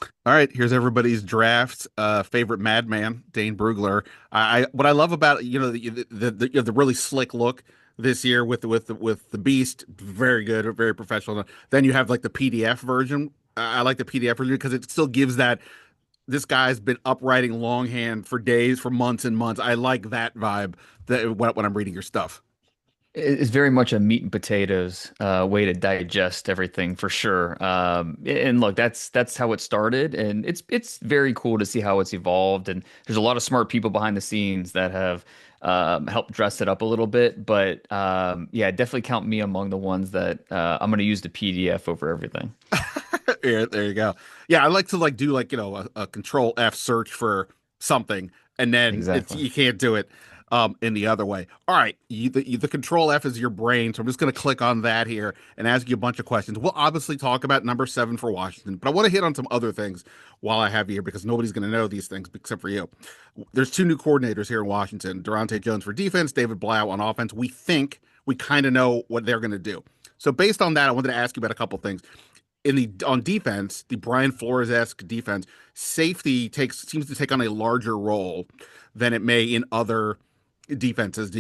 All right, here's everybody's draft favorite madman, Dane Brugler. I what I love about the really slick look this year with the Beast, very good, very professional. Then you have like the PDF version. I like the PDF version because it still gives that this guy's been uprighting longhand for days, for months and months. I like that vibe that when I'm reading your stuff. It's very much a meat and potatoes way to digest everything for sure. And look, that's how it started, and it's very cool to see how it's evolved. And there's a lot of smart people behind the scenes that have helped dress it up a little bit. But yeah, definitely count me among the ones that I'm going to use the PDF over everything. Yeah, there you go. Yeah, I like to do a control F search for something, and then it's Exactly. you can't do it in the other way. All right, the control F is your brain, so I'm just going to click on that here and ask you a bunch of questions. We'll obviously talk about number 7 for Washington, but I want to hit on some other things while I have you here because nobody's going to know these things except for you. There's two new coordinators here in Washington: Durante Jones for defense, David Blau on offense. We think we kind of know what they're going to do. So based on that, I wanted to ask you about a couple things in the on defense, the Brian Flores-esque defense, safety takes seems to take on a larger role than it may in other defenses.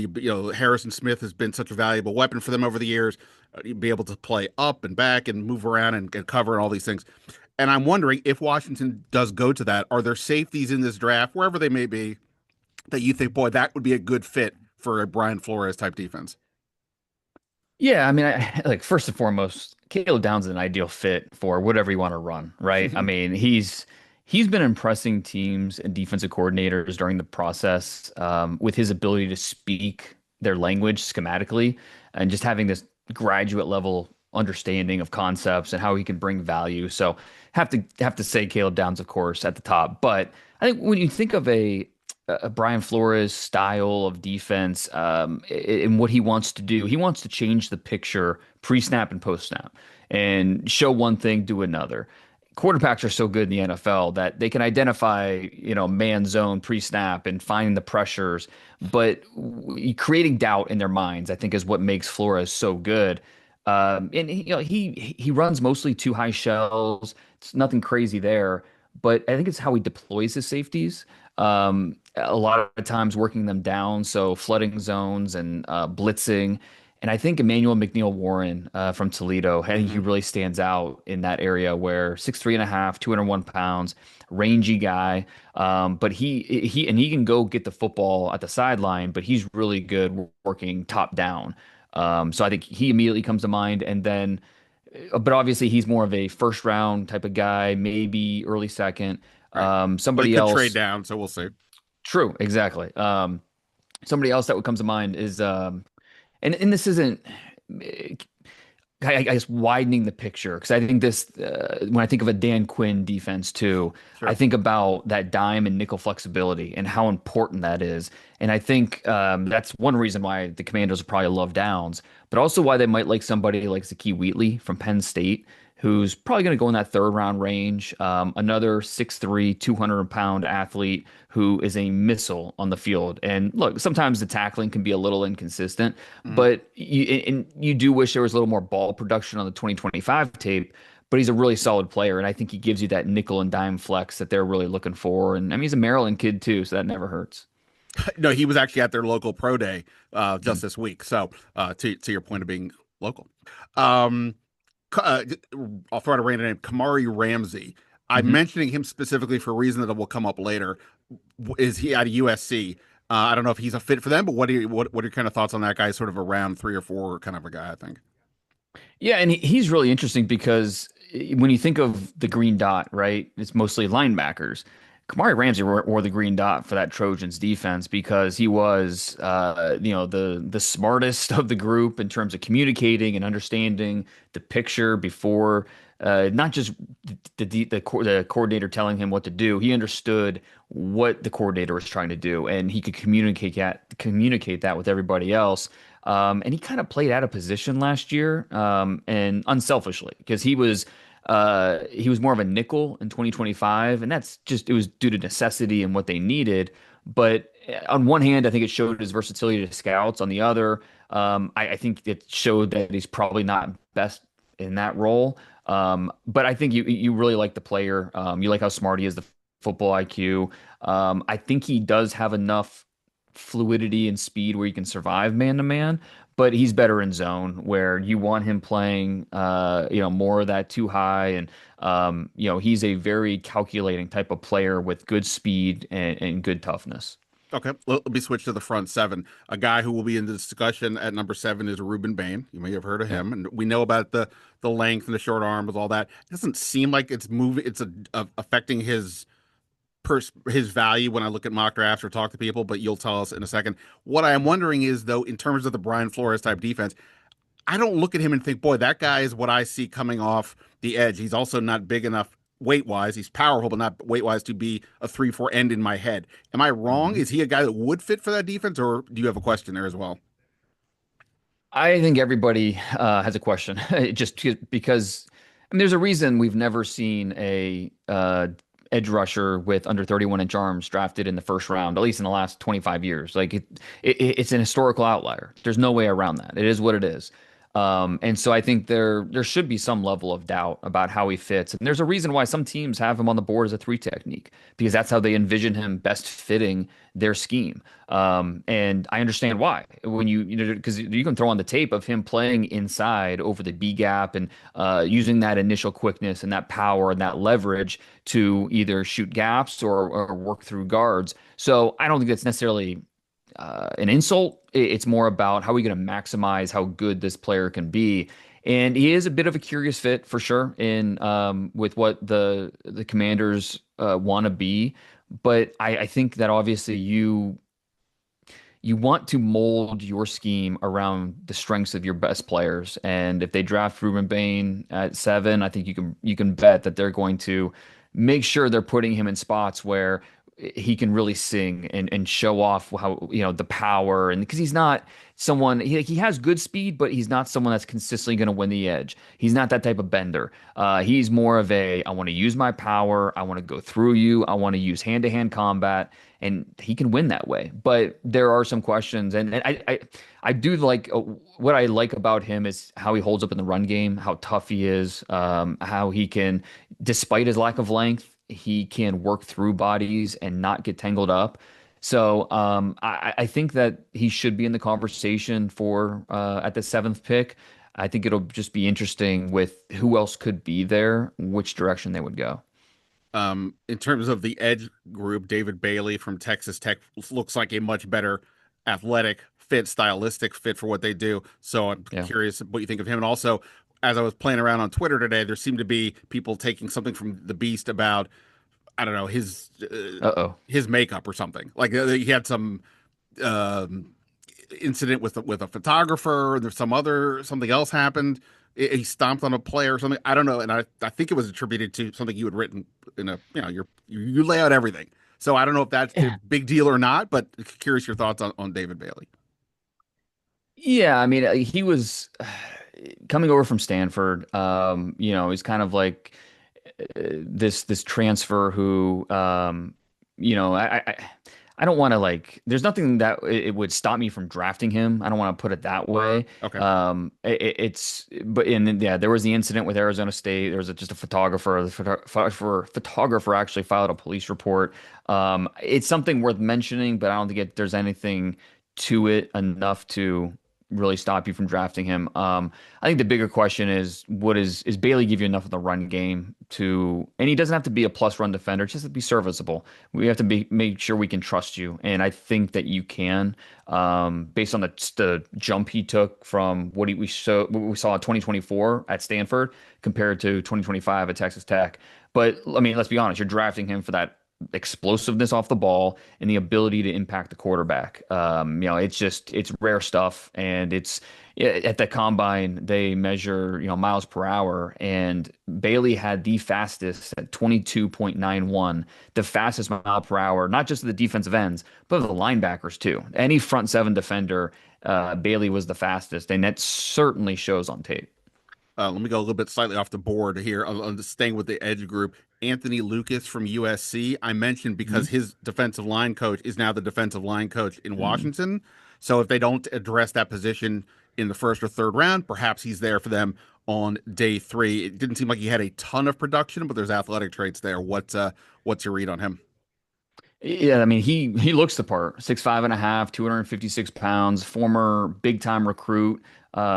Harrison Smith has been such a valuable weapon for them over the years, be able to play up and back and move around and cover and all these things. And I'm wondering if Washington does go to that, are there safeties in this draft, wherever they may be, that you think, boy, that would be a good fit for a Brian Flores type defense? Yeah, I mean, like first and foremost, Caleb Downs is an ideal fit for whatever you want to run, right? I mean, he's been impressing teams and defensive coordinators during the process with his ability to speak their language schematically and just having this graduate level understanding of concepts and how he can bring value. So have to say Caleb Downs, of course, at the top. But I think when you think of a Brian Flores style of defense and what he wants to do. He wants to change the picture pre-snap and post-snap and show one thing, do another. Quarterbacks are so good in the NFL that they can identify, man zone pre-snap and find the pressures, but creating doubt in their minds, I think, is what makes Flores so good. And he runs mostly two high shells. It's nothing crazy there, but I think it's how he deploys his safeties. A lot of times working them down, so flooding zones and blitzing. And I think Emmanuel McNeil Warren from Toledo, I think he Hmm. really stands out in that area where 6'3.5", 201 pounds, rangy guy. But he can go get the football at the sideline, but he's really good working top down. So I think he immediately comes to mind. And then, but obviously he's more of a first round type of guy, maybe early second. Right. Well, he Somebody could trade else. down, so we'll see. True, exactly. Somebody else that would come to mind is, and this isn't, I guess, widening the picture because I think this, when I think of a Dan Quinn defense too, I Sure. think about that dime and nickel flexibility and how important that is. And I think that's one reason why the Commandos probably love Downs, but also why they might like somebody like Zakee Wheatley from Penn State, who's probably going to go in that third round range. Another 6'3", 200-pound athlete who is a missile on the field. And look, sometimes the tackling can be a little inconsistent, Mhm. but you do wish there was a little more ball production on the 2025 tape. But he's a really solid player, and I think he gives you that nickel and dime flex that they're really looking for. And I mean, he's a Maryland kid too, so that never hurts. No, he was actually at their local pro day just Mm. this week. So to your point of being local, um, uh, I'll throw out a random name, Kamari Ramsey. I'm Hmm. mentioning him specifically for a reason that will come up later. Is he at USC? I don't know if he's a fit for them, but what are your kind of thoughts on that guy? Sort of a round 3 or 4 kind of a guy, I think. Yeah, and he's really interesting because when you think of the green dot, right, it's mostly linebackers. Kamari Ramsey wore the green dot for that Trojans defense because he was, the smartest of the group in terms of communicating and understanding the picture before, not just the coordinator telling him what to do. He understood what the coordinator was trying to do, and he could communicate that with everybody else. And he kind of played out of position last year, and unselfishly, because he was more of a nickel in 2025, and that's just it was due to necessity and what they needed. But on one hand, I think it showed his versatility to scouts. On the other, I think it showed that he's probably not best in that role. But I think you really like the player. You like how smart he is, the football IQ. I think he does have enough fluidity and speed where he can survive man to man, but he's better in zone where you want him playing, more of that too high. And, he's a very calculating type of player with good speed and good toughness. Okay, let me switch to the front seven. A guy who will be in the discussion at number seven is Ruben Bain. You may have heard of Yeah. him, and we know about the length and the short arm with all that. It doesn't seem like it's moving. It's affecting his value when I look at mock drafts or talk to people. But you'll tell us in a second. What I am wondering is though, in terms of the Brian Flores type defense, I don't look at him and think, boy, that guy is what I see coming off the edge. He's also not big enough weight wise. He's powerful, but not weight wise to be a 3-4 end in my head. Am I wrong? Mhm. Is he a guy that would fit for that defense, or do you have a question there as well? I think everybody has a question, because I mean, there's a reason we've never seen a edge rusher with under 31-inch arms drafted in the first round, at least in the last 25 years. Like it's an historical outlier. There's no way around that. It is what it is. And so I think there should be some level of doubt about how he fits. And there's a reason why some teams have him on the board as a three technique, because that's how they envision him best fitting their scheme. And I understand why. When because you can throw on the tape of him playing inside over the B gap and using that initial quickness and that power and that leverage to either shoot gaps or work through guards. So I don't think that's necessarily an insult. It's more about how are we going to maximize how good this player can be. And he is a bit of a curious fit for sure in with what the Commanders want to be. But I think that obviously you want to mold your scheme around the strengths of your best players. And if they draft Ruben Bain at 7, I think you can bet that they're going to make sure they're putting him in spots where he can really sing and show off how, the power. And because he's not someone, he has good speed, but he's not someone that's consistently going to win the edge. He's not that type of bender. He's more of I want to use my power. I want to go through you. I want to use hand-to-hand combat, and he can win that way. But there are some questions, and I do like what I like about him is how he holds up in the run game, how tough he is, how he can, despite his lack of length, he can work through bodies and not get tangled up. So I think that he should be in the conversation for at the seventh pick. I think it'll just be interesting with who else could be there, which direction they would go. In terms of the edge group, David Bailey from Texas Tech looks like a much better athletic fit, stylistic fit for what they do. So I'm Yeah. curious what you think of him. And also, as I was playing around on Twitter today, there seemed to be people taking something from the Beast about, I don't know, Uh-oh. his makeup or something. Like he had some um, incident with a photographer. There's something else happened. He stomped on a player or something. I don't know, and I think it was attributed to something you had written in a you lay out everything. So I don't know if that's a big deal or not, but curious your thoughts on David Bailey. Yeah, I mean, he was coming over from Stanford. He's kind of like this transfer who, I don't want to like. There's nothing that it would stop me from drafting him. I don't want to put it that way. Okay. But yeah, there was the incident with Arizona State. There was just a photographer. The photographer actually filed a police report. It's something worth mentioning, but I don't think there's anything to it enough to really stop you from drafting him. I think the bigger question is is Bailey give you enough of the run game to, and he doesn't have to be a plus run defender, just to be serviceable. We have to make sure we can trust you, and I think that you can, based on the jump he took from what we saw in 2024 at Stanford compared to 2025 at Texas Tech. But I mean, let's be honest, you're drafting him for that explosiveness off the ball and the ability to impact the quarterback. It's rare stuff, and at the combine they measure miles per hour, and Bailey had the fastest at 22.91, the fastest mile per hour, not just of the defensive ends, but of the linebackers too. Any front seven defender, Bailey was the fastest, and that certainly shows on tape. Let me go a little bit slightly off the board here. I'm just staying with the edge group. Anthony Lucas from USC, I mentioned because his defensive line coach is now the defensive line coach in Mm-hmm. Washington. So if they don't address that position in the first or third round. Perhaps he's there for them on day three. It didn't seem like he had a ton of production, but there's athletic traits there. What's your read on him? Yeah, I mean he looks the part. 6'5.5", 256 pounds, former big time recruit.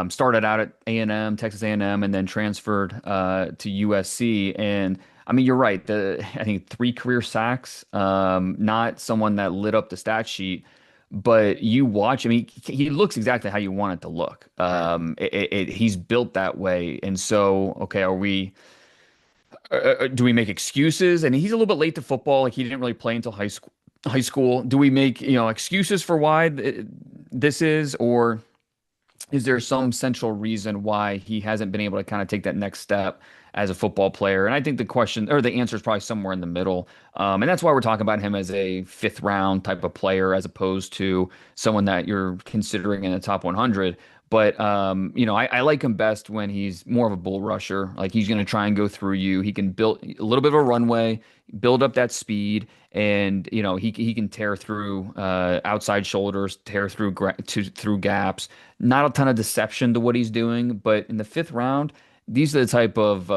Started out at A&M, Texas A&M, and then transferred to USC. And I mean, you're right. I think 3 career sacks. Not someone that lit up the stat sheet, but you watch. I mean, he looks exactly how you want it to look. Right. He's built that way. And so, okay, do we make excuses? And he's a little bit late to football. Like he didn't really play until high school. High school. Do we make, excuses for why this is, or is there some central reason why he hasn't been able to kind of take that next step as a football player? And I think the question or the answer is probably somewhere in the middle. And that's why we're talking about him as a fifth round type of player as opposed to someone that you're considering in the top 100. But I like him best when he's more of a bull rusher. Like he's going to try and go through you. He can build a little bit of a runway, build up that speed, and he can tear through outside shoulders, tear through through gaps. Not a ton of deception to what he's doing, but in the fifth round, these are the type of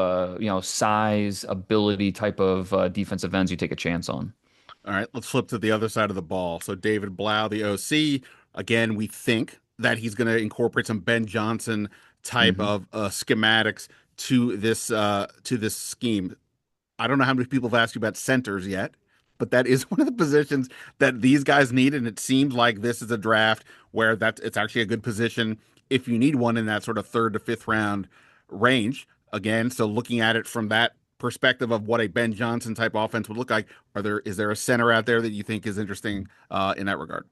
size, ability type of defensive ends you take a chance on. All right, let's flip to the other side of the ball. So David Blau, the OC, again, we think that he's going to incorporate some Ben Johnson type Hmm. of schematics to this scheme. I don't know how many people have asked you about centers yet, but that is one of the positions that these guys need, and it seems like this is a draft where it's actually a good position if you need one in that sort of third to fifth round range. Again, so looking at it from that perspective of what a Ben Johnson type offense would look like, is there a center out there that you think is interesting in that regard?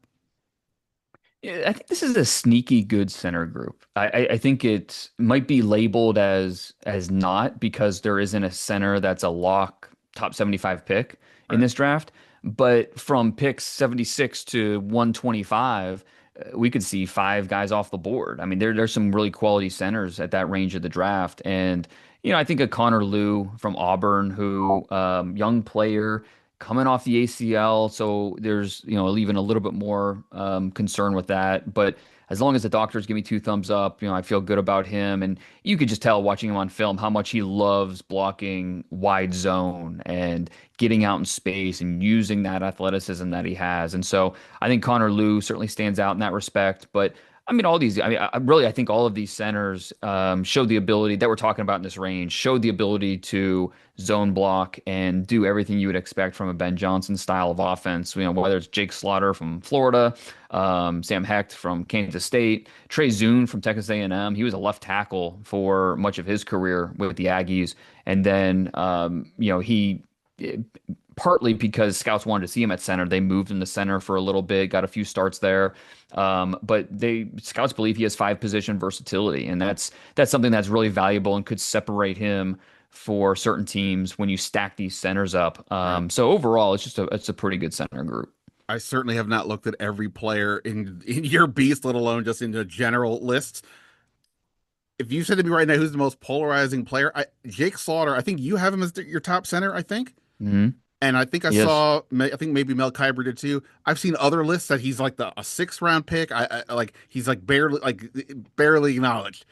Yeah, I think this is a sneaky good center group. I think it might be labeled as not because there isn't a center that's a lock top 75 pick in Right. this draft. But from picks 76 to 125, we could see 5 guys off the board. I mean, there's some really quality centers at that range of the draft. And, I think a Connor Lew from Auburn, who young player coming off the ACL, so there's even a little bit more concern with that. But as long as the doctors give me 2 thumbs up, I feel good about him. And you could just tell watching him on film how much he loves blocking wide zone and getting out in space and using that athleticism that he has. And so I think Connor Lew certainly stands out in that respect. But I mean, I think all of these centers showed the ability that we're talking about in this range, showed the ability to zone block and do everything you would expect from a Ben Johnson style of offense. Whether it's Jake Slaughter from Florida, Sam Hecht from Kansas State, Trey Zune from Texas A&M. He was a left tackle for much of his career with the Aggies, and then he partly because scouts wanted to see him at center. They moved him to center for a little bit, got a few starts there. But scouts believe he has 5 position versatility, and that's something that's really valuable and could separate him for certain teams when you stack these centers up. Right. So overall, it's a pretty good center group. I certainly have not looked at every player in your beast, let alone just in the general lists. If you said to me right now who's the most polarizing player, Jake Slaughter, I think you have him as your top center, I think. Hmm. And I think Yes. I think maybe Mel Kiper did too. I've seen other lists that he's like a 6th round pick. I like he's barely acknowledged.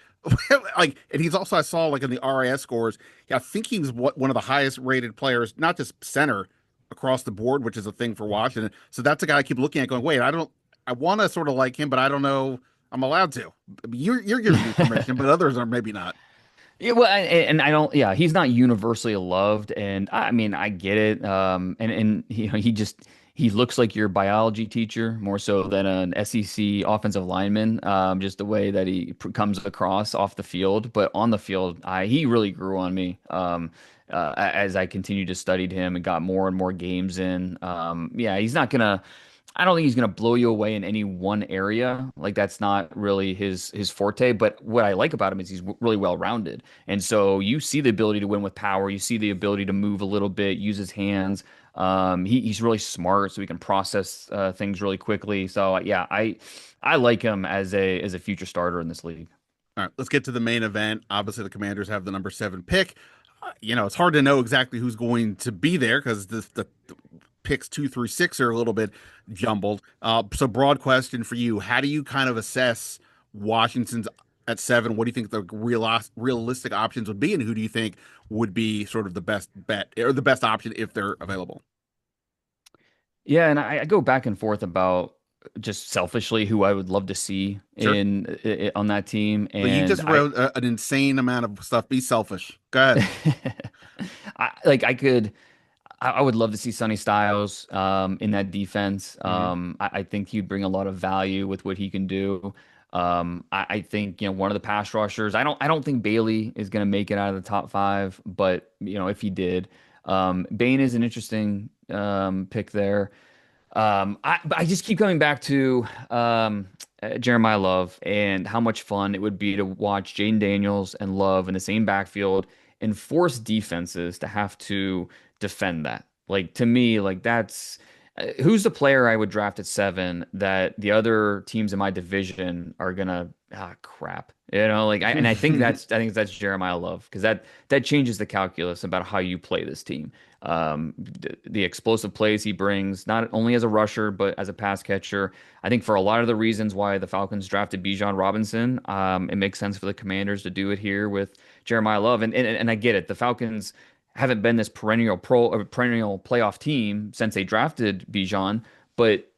Like, and he's also I saw like in the RAS scores. I think he was one of the highest rated players, not just center across the board, which is a thing for Washington. So that's a guy I keep looking at, going, wait, I want to sort of like him, but I don't know I'm allowed to. You're giving me permission, but others are maybe not. Yeah, well, and I don't. Yeah, he's not universally loved, and I mean, I get it. And he looks like your biology teacher more so than an SEC offensive lineman. Just the way that he comes across off the field, but on the field, he really grew on me. As I continued to study him and got more and more games in. Yeah, he's not gonna. I don't think he's going to blow you away in any one area. Like that's not really his forte. But what I like about him is he's really well rounded, and so you see the ability to win with power. You see the ability to move a little bit, use his hands. He's really smart, so he can process things really quickly. So yeah, I like him as a future starter in this league. All right, let's get to the main event. Obviously, the Commanders have the number 7 pick. It's hard to know exactly who's going to be there because the picks 2 through 6 are a little bit jumbled. So, broad question for you: how do you kind of assess Washington's at 7. What do you think the realistic options would be, and who do you think would be sort of the best bet or the best option if they're available? Yeah, and I go back and forth about just selfishly who I would love to see Sure. on that team, But you and just wrote an insane amount of stuff. Be selfish. Go ahead. I could. I would love to see Sonny Styles in that defense. Hmm. I think he'd bring a lot of value with what he can do. I think one of the pass rushers. I don't think Bailey is going to make it out of the top five, but if he did, Bain is an interesting pick there. But I just keep coming back to Jeremiah Love and how much fun it would be to watch Jaden Daniels and Love in the same backfield and force defenses to have to defend that. Like to me, like that's who's the player I would draft at 7 that the other teams in my division are gonna crap. And I think that's Jeremiah Love because that changes the calculus about how you play this team. The explosive plays he brings, not only as a rusher, but as a pass catcher. I think for a lot of the reasons why the Falcons drafted Bijan Robinson, it makes sense for the Commanders to do it here with Jeremiah Love. And I get it. The Falcons haven't been this perennial playoff team since they drafted Bijan, but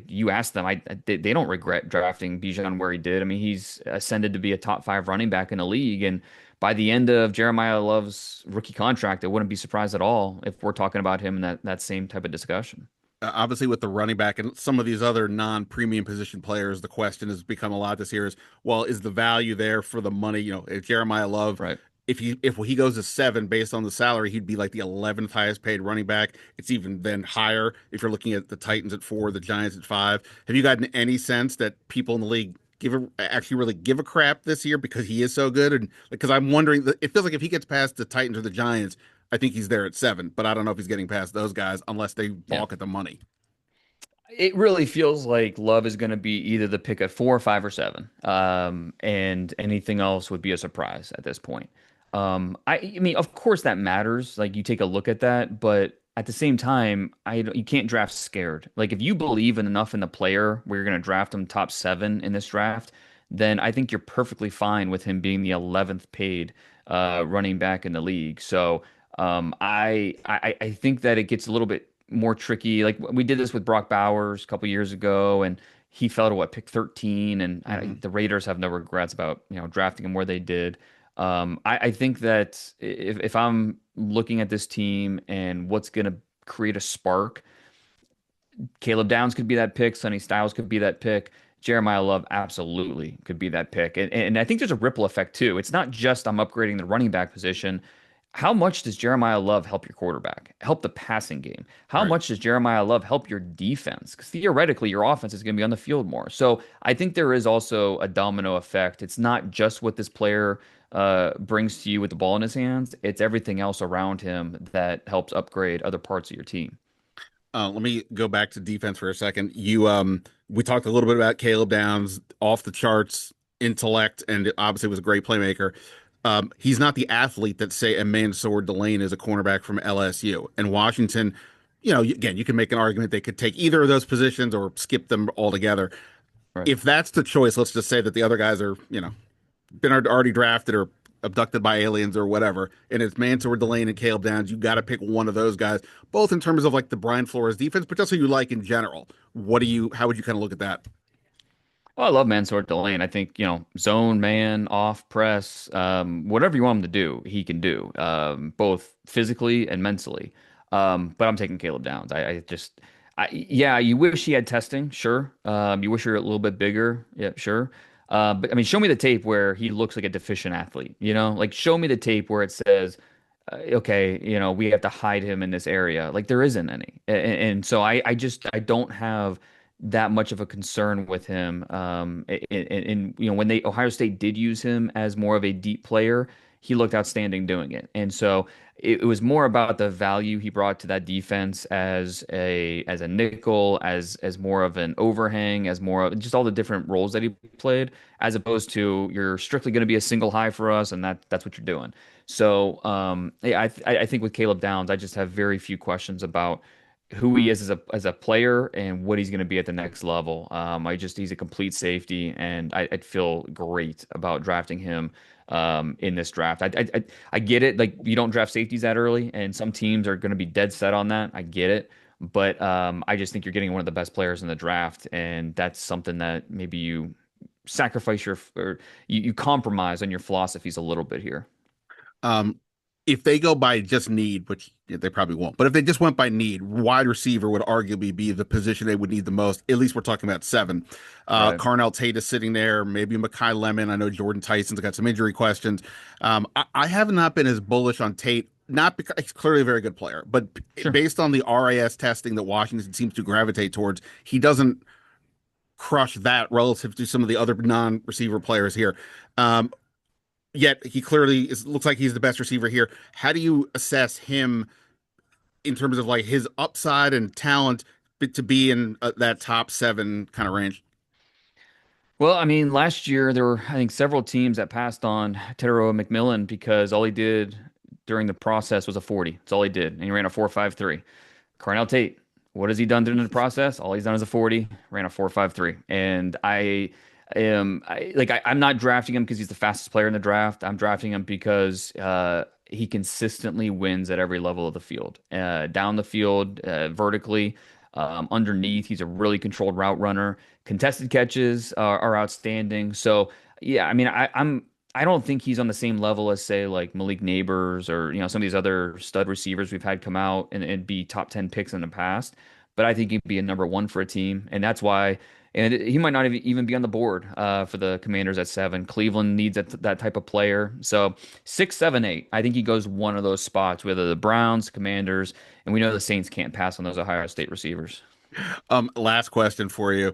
you ask them, they don't regret drafting Bijan where he did. I mean, he's ascended to be a top 5 running back in the league, and by the end of Jeremiah Love's rookie contract, I wouldn't be surprised at all if we're talking about him in that same type of discussion. Obviously, with the running back and some of these other non-premium position players, the question has become a lot this year is, well, is the value there for the money? If Jeremiah Love, Right. if he goes to 7 based on the salary, he'd be like the 11th highest paid running back. It's even then higher if you're looking at the Titans at 4, the Giants at 5. Have you gotten any sense that people in the league actually really give a crap this year because he is so good? And because I'm wondering, it feels like if he gets past the Titans or the Giants, I think he's there at 7, but I don't know if he's getting past those guys unless they Yeah. balk at the money. It really feels like Love is going to be either the pick at 4, 5, or 7, and anything else would be a surprise at this point. I mean, of course that matters. Like you take a look at that, but at the same time, you can't draft scared. Like if you believe enough in the player where you're going to draft him top 7 in this draft, then I think you're perfectly fine with him being the 11th paid running back in the league. So I think that it gets a little bit more tricky. Like we did this with Brock Bowers a couple years ago, and he fell to what pick 13, and Hmm. the Raiders have no regrets about drafting him where they did. I think that if I'm looking at this team and what's going to create a spark, Caleb Downs could be that pick. Sonny Styles could be that pick. Jeremiah Love absolutely could be that pick. And I think there's a ripple effect too. It's not just I'm upgrading the running back position. How much does Jeremiah Love help your quarterback, help the passing game? How Right. much does Jeremiah Love help your defense? Because theoretically, your offense is going to be on the field more. So I think there is also a domino effect. It's not just what this player brings to you with the ball in his hands, it's everything else around him that helps upgrade other parts of your team. Let me go back to defense for a second. We talked a little bit about Caleb Downs, off the charts intellect, and obviously was a great playmaker. He's not the athlete that say a Mansour Delane is a cornerback from LSU. And Washington, again, you can make an argument they could take either of those positions or skip them altogether. Right. If that's the choice, let's just say that the other guys are, been already drafted or abducted by aliens or whatever, and it's Mansour Delane and Caleb Downs. You got to pick one of those guys, both in terms of like the Brian Flores defense, but just who you like in general. How would you kind of look at that? Well, I love Mansour Delane. I think, zone man, off press, whatever you want him to do, he can do, both physically and mentally. But I'm taking Caleb Downs. Yeah, you wish he had testing, sure. You wish you're a little bit bigger, yeah, sure. But I mean, show me the tape where he looks like a deficient athlete, like show me the tape where it says, okay, we have to hide him in this area. Like there isn't any. And so I don't have that much of a concern with him. When Ohio State did use him as more of a deep player, he looked outstanding doing it. And so it was more about the value he brought to that defense as a nickel, as more of an overhang, as more of just all the different roles that he played, as opposed to you're strictly going to be a single high for us, and that's what you're doing. So yeah, I think with Caleb Downs, I just have very few questions about who he is as a player and what he's going to be at the next level. He's a complete safety, and I'd feel great about drafting him in this draft. I get it. Like you don't draft safeties that early, and some teams are going to be dead set on that. I get it. But I just think you're getting one of the best players in the draft, and that's something that maybe you sacrifice or you compromise on your philosophies a little bit here. Um, if they go by just need, which they probably won't, but if they just went by need, wide receiver would arguably be the position they would need the most. At least we're talking about seven. Right. Carnell Tate is sitting there, maybe Makai Lemon. I know Jordan Tyson's got some injury questions. I have not been as bullish on Tate. Not because he's clearly a very good player, but Sure. based on the RAS testing that Washington seems to gravitate towards, he doesn't crush that relative to some of the other non-receiver players here. Um, Yet he clearly looks like he's the best receiver here. How do you assess him in terms of like his upside and talent to be in that top seven kind of range? Well, I mean, last year there were, I think, several teams that passed on Tedero McMillan because all he did during the process was a 40. That's all he did. And he ran a 4.53. Carnell Tate, what has he done during the process? All he's done is a 40, ran a 4.53. And I'm not drafting him because he's the fastest player in the draft. I'm drafting him because he consistently wins at every level of the field. Down the field, vertically, underneath, he's a really controlled route runner. Contested catches are outstanding. So yeah, I mean, I don't think he's on the same level as say like Malik Neighbors or some of these other stud receivers we've had come out and be top 10 picks in the past. But I think he'd be a number one for a team, and that's why. And he might not even be on the board for the Commanders at seven. Cleveland needs that type of player. So 6, 7, 8. I think he goes one of those spots, whether the Browns, Commanders, and we know the Saints can't pass on those Ohio State receivers. Last question for you.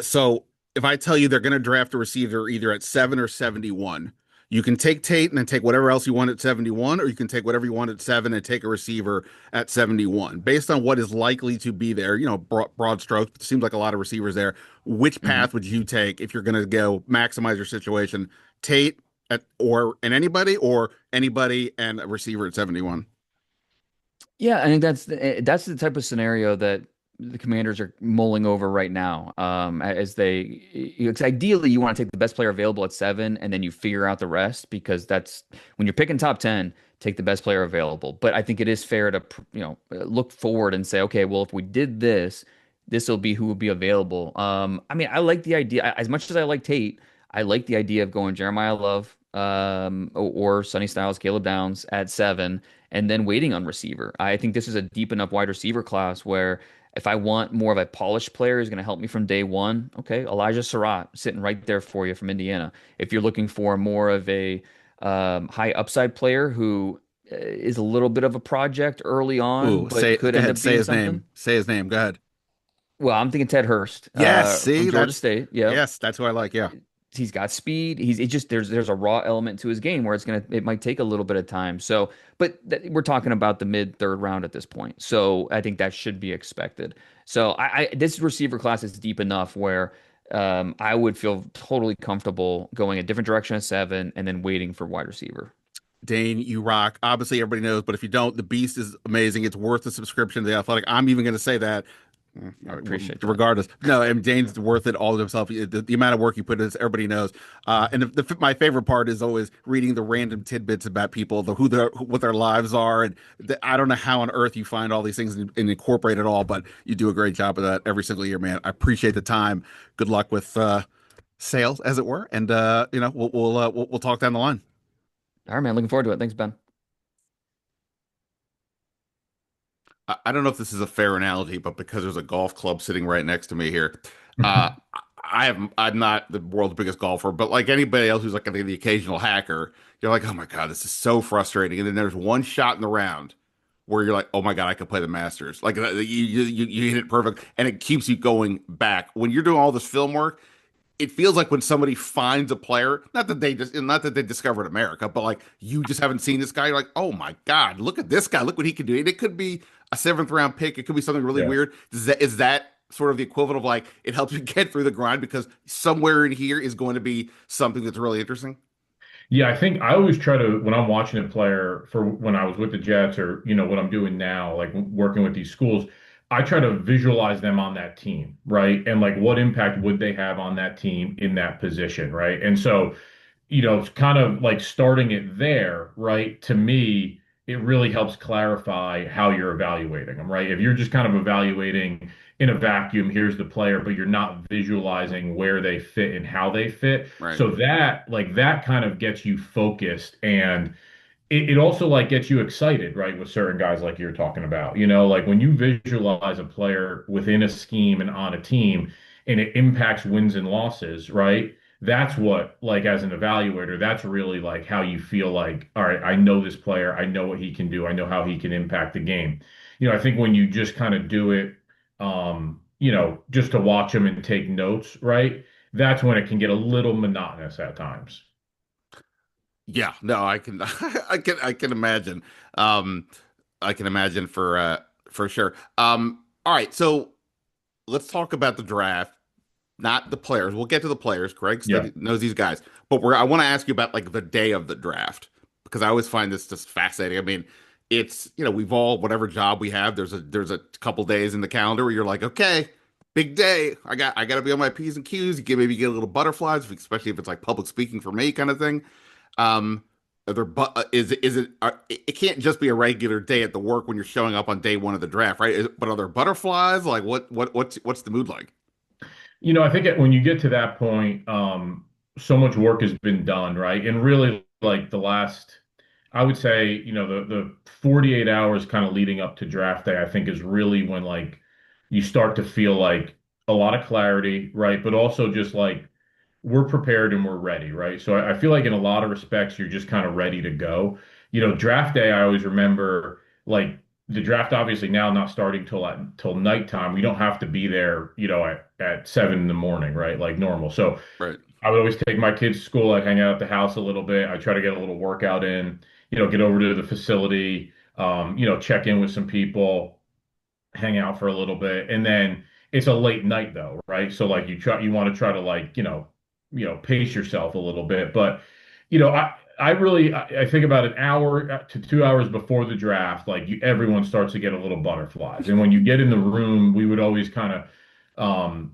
So if I tell you they're going to draft a receiver either at 7 or 71, you can take Tate and then take whatever else you want at 71, or you can take whatever you want at seven and take a receiver at 71. Based on what is likely to be there, broad strokes, it seems like a lot of receivers there. Which Mhm. path would you take if you're going to go maximize your situation? Tate or anybody and a receiver at 71? Yeah, I think that's the type of scenario that the Commanders are mulling over right now. As ideally you want to take the best player available at seven, and then you figure out the rest because that's when you're picking top 10, take the best player available. But I think it is fair to look forward and say, okay, well if we did this, this will be who will be available. I mean, I like the idea as much as I like Tate. I like the idea of going Jeremiah Love, or Sonny Styles, Caleb Downs at seven and then waiting on receiver. I think this is a deep enough wide receiver class where if I want more of a polished player who's going to help me from day one, okay, Elijah Surratt sitting right there for you from Indiana. If you're looking for more of a high upside player who is a little bit of a project early on, Ooh, but could go end ahead, up say being his something. name. Say his name. Go ahead. Well, I'm thinking Ted Hurst Yes, from see, Georgia State. Yep. that's who I like. Yeah. He's got speed. It just there's a raw element to his game where it might take a little bit of time. So, but we're talking about the mid third round at this point. So I think that should be expected. So this receiver class is deep enough where I would feel totally comfortable going a different direction at seven and then waiting for wide receiver. Dane, you rock. Obviously, everybody knows, but if you don't, the Beast is amazing. It's worth the subscription to the Athletic. I'm even going to say that, I appreciate that. regardless. No, I mean, Dane's worth it all to himself. The amount of work you put in this, everybody knows. And my favorite part is always reading the random tidbits about people, what their lives are, and I don't know how on earth you find all these things and incorporate it all, but you do a great job of that every single year, man. I appreciate the time. Good luck with sales, as it were, and we'll talk down the line. All right, man. Looking forward to it. Thanks, Ben. I don't know if this is a fair analogy, but because there's a golf club sitting right next to me here, uh, I'm not the world's biggest golfer, but like anybody else who's like the occasional hacker, you're like, oh my God, this is so frustrating. And then there's one shot in the round where you're like, oh my God, I could play the Masters. Like you hit it perfect, and it keeps you going back. When you're doing all this film work, it feels like when somebody finds a player, not that they discovered America, but like you just haven't seen this guy, you're like, oh my God, look at this guy, look what he can do. And it could be a seventh round pick, it could be something really Yeah. weird. Is that sort of the equivalent of like it helps you get through the grind because somewhere in here is going to be something that's really interesting? Yeah, I think I always try to, when I'm watching a player for when I was with the Jets or, when I'm doing now, like working with these schools, I try to visualize them on that team, right? And like what impact would they have on that team in that position, right? And so, it's kind of like starting it there, right? To me, it really helps clarify how you're evaluating them, right? If you're just kind of evaluating in a vacuum, here's the player, but you're not visualizing where they fit and how they fit. Right. So that kind of gets you focused, and it also like gets you excited, right, with certain guys like you're talking about. Like when you visualize a player within a scheme and on a team and it impacts wins and losses, right? That's what, like as an evaluator, that's really like how you feel like, all right, I know this player, I know what he can do, I know how he can impact the game. I think when you just kind of do it, just to watch him and take notes, right? That's when it can get a little monotonous at times. Yeah, no, I can I can imagine. Um I can imagine for sure. All right, so let's talk about the draft, not the players. We'll get to the players. Greg Yeah. knows these guys, but I want to ask you about like the day of the draft because I always find this just fascinating. I mean, it's we've all whatever job we have. There's a couple days in the calendar where you're like, okay, big day. I got to be on my P's and Q's. Maybe get a little butterflies, especially if it's like public speaking for me kind of thing. Um, are there but is it it can't just be a regular day at the work when you're showing up on day one of the draft, right? But are there butterflies? Like what's the mood like? I think when you get to that point, so much work has been done, right? And really, like the last, I would say, the 48 hours kind of leading up to draft day, I think is really when like you start to feel like a lot of clarity, right? But also just like we're prepared and we're ready, right? So I feel like in a lot of respects, you're just kind of ready to go. Draft day, I always remember like the draft obviously now not starting till nighttime. We don't have to be there, at 7 in the morning, right? Like normal. So Right. I would always take my kids to school. I'd hang out at the house a little bit. I try to get a little workout in, get over to the facility, check in with some people, hang out for a little bit, and then it's a late night though, right? So like you want to try to like, pace yourself a little bit. But, I think about an hour to 2 hours before the draft, like everyone starts to get a little butterflies. And when you get in the room, we would always kind of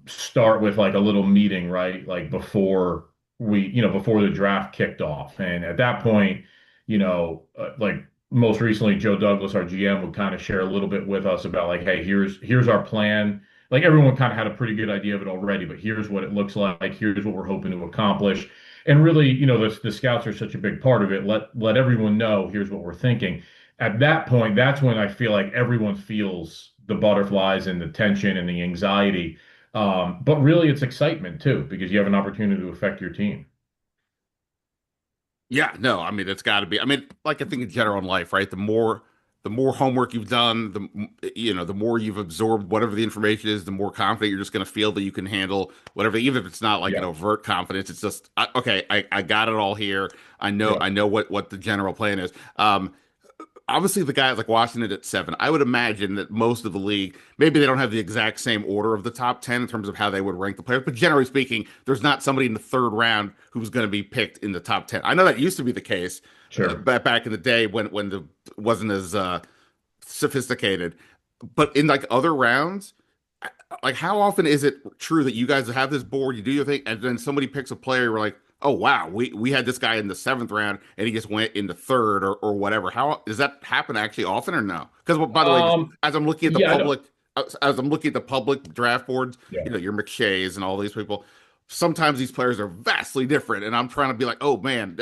start with like a little meeting, right? Like before the draft kicked off. And at that point, like most recently, Joe Douglas, our GM, would kind of share a little bit with us about like, hey, here's our plan. Like everyone kind of had a pretty good idea of it already, but here's what it looks like. Here's what we're hoping to accomplish. And really, the scouts are such a big part of it. Let everyone know here's what we're thinking. At that point, that's when I feel like everyone feels the butterflies and the tension and the anxiety. But really, it's excitement too, because you have an opportunity to affect your team. Yeah, no, I mean it's got to be. I mean, like I think in general in life, right? The more homework you've done, the more you've absorbed whatever the information is, the more confident you're just going to feel that you can handle whatever, even if it's not like an Yeah, overt confidence. It's just okay, I got it all here. I know yeah. I know what the general plan is. Obviously the guys like Washington at 7. I would imagine that most of the league, maybe they don't have the exact same order of the top 10 in terms of how they would rank the players, but generally speaking, there's not somebody in the third round who's going to be picked in the top 10. I know that used to be the case Sure. back in the day when the wasn't as sophisticated, but in like other rounds, like how often is it true that you guys have this board, you do your thing, and then somebody picks a player, we're like, oh wow, we had this guy in the seventh round and he just went in the third or whatever. How does that happen actually often or no? Because by the way, just as I'm looking at the Yeah, I don't. public, as I'm looking at the public draft boards, Yeah. your McShays and all these people, sometimes these players are vastly different, and I'm trying to be like, oh man,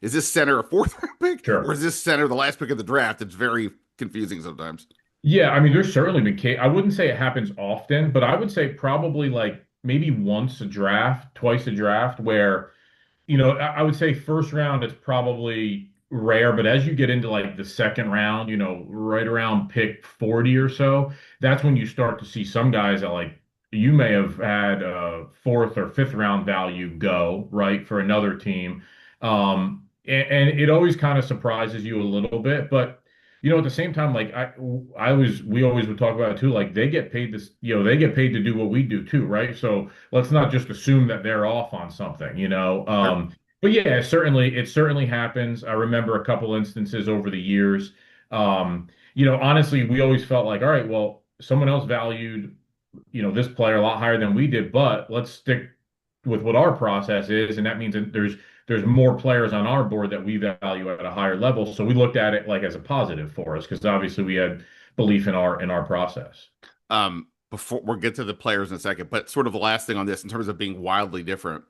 is this center a fourth round pick or Sure. is this center the last pick of the draft? It's very confusing sometimes. Yeah, I mean, there's certainly been case. I wouldn't say it happens often, but I would say probably like maybe once a draft, twice a draft, where I would say first round it's probably rare, but as you get into like the second round, right around pick 40 or so, that's when you start to see some guys that like you may have had a fourth or fifth round value go, right, for another team. And it always kind of surprises you a little bit, but at the same time, like we always would talk about it too, like they get paid this, they get paid to do what we do too, right? So let's not just assume that they're off on something. Sure. But yeah, it certainly happens. I remember a couple instances over the years. Honestly, we always felt like, all right, well, someone else valued, this player a lot higher than we did, but let's stick with what our process is, and that means that there's more players on our board that we value at a higher level. So we looked at it like as a positive for us because obviously we had belief in our process. Before we'll get to the players in a second, but sort of the last thing on this in terms of being wildly different.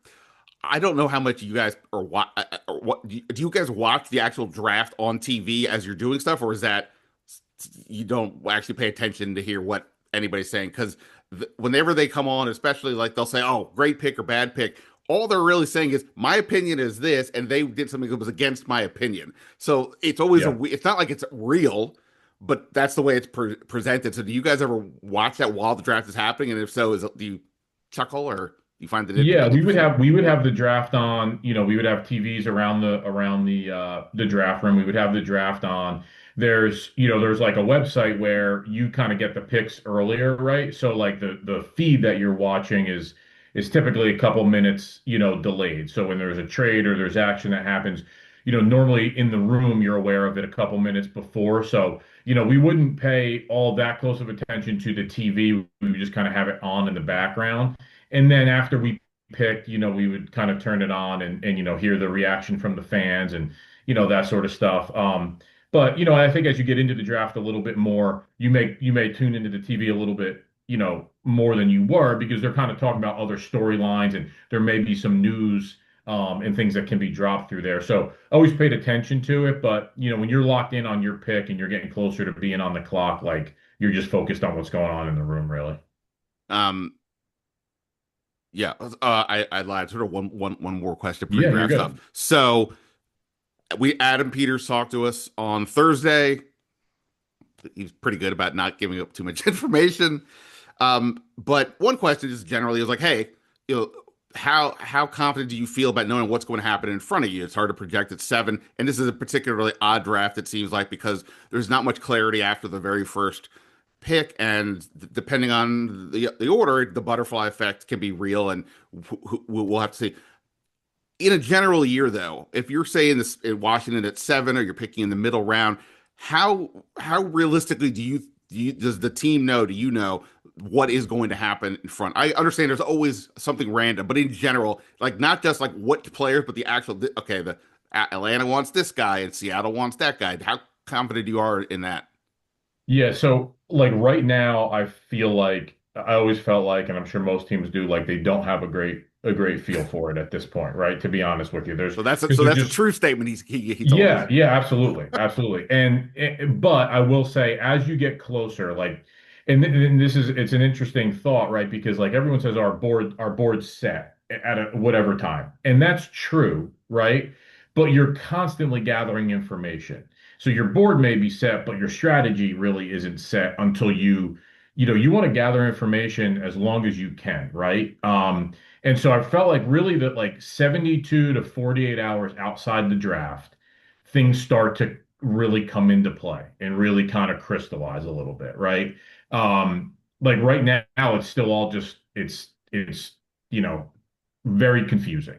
I don't know how much you guys are what do you guys watch the actual draft on TV as you're doing stuff, or is that you don't actually pay attention to hear what anybody's saying? Because whenever they come on, especially like they'll say, "Oh, great pick or bad pick," all they're really saying is, "My opinion is this," and they did something that was against my opinion. So it's always Yeah. it's not like it's real, but that's the way it's presented. So do you guys ever watch that while the draft is happening? And if so, do you chuckle or do you find it Yeah, interesting? we would have the draft on, we would have TVs around the draft room. We would have the draft on. There's like a website where you kind of get the picks earlier, right? So like the feed that you're watching is typically a couple minutes, delayed. So when there's a trade or there's action that happens, normally in the room you're aware of it a couple minutes before. So, we wouldn't pay all that close of attention to the TV. We would just kind of have it on in the background. And then after we picked, we would kind of turn it on and hear the reaction from the fans and that sort of stuff. But I think as you get into the draft a little bit more, you may tune into the TV a little bit, more than you were because they're kind of talking about other storylines and there may be some news and things that can be dropped through there. So always paid attention to it, but when you're locked in on your pick and you're getting closer to being on the clock, like you're just focused on what's going on in the room, really. Um, yeah, I lied. Sort of one more question Yeah, you're pre-draft stuff. good. So we Adam Peters talked to us on Thursday. He's pretty good about not giving up too much information. But one question just generally is like, hey, you know, how confident do you feel about knowing what's going to happen in front of you? It's hard to project at seven, and this is a particularly odd draft. It seems like because there's not much clarity after the very first pick, and depending on the order, the butterfly effect can be real, and we'll have to see. In a general year, though, if you're saying this in Washington at seven, or you're picking in the middle round, how realistically does the team know? Do you know what is going to happen in front? I understand there's always something random, but in general, like not just like what players, but the actual. Okay, the Atlanta wants this guy and Seattle wants that guy. How confident you are in that? Yeah, so like right now, I feel like I always felt like, and I'm sure most teams do, like they don't have a great feel for it at this point, right? To be honest with you, So that's because so they're that's a just true statement. He told yeah, us. yeah, absolutely, absolutely. But I will say, as you get closer, like, and it's an interesting thought, right? Because like everyone says, our board's set at whatever time, and that's true, right? But you're constantly gathering information. So your board may be set, but your strategy really isn't set until you want to gather information as long as you can, right? And so I felt like really that like 72 to 48 hours outside the draft things start to really come into play and really kind of crystallize a little bit, right? Like right now, it's still all just it's you know very confusing.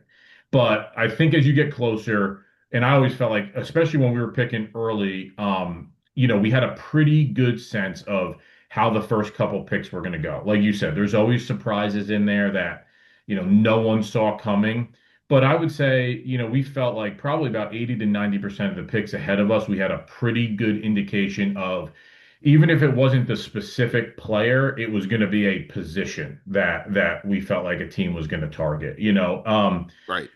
But I think as you get closer, and I always felt like, especially when we were picking early, we had a pretty good sense of how the first couple picks were going to go. Like you said, there's always surprises in there that, no one saw coming. But I would say, we felt like probably about 80 to 90% of the picks ahead of us, we had a pretty good indication of, even if it wasn't the specific player, it was going to be a position that we felt like a team was going to target. Right.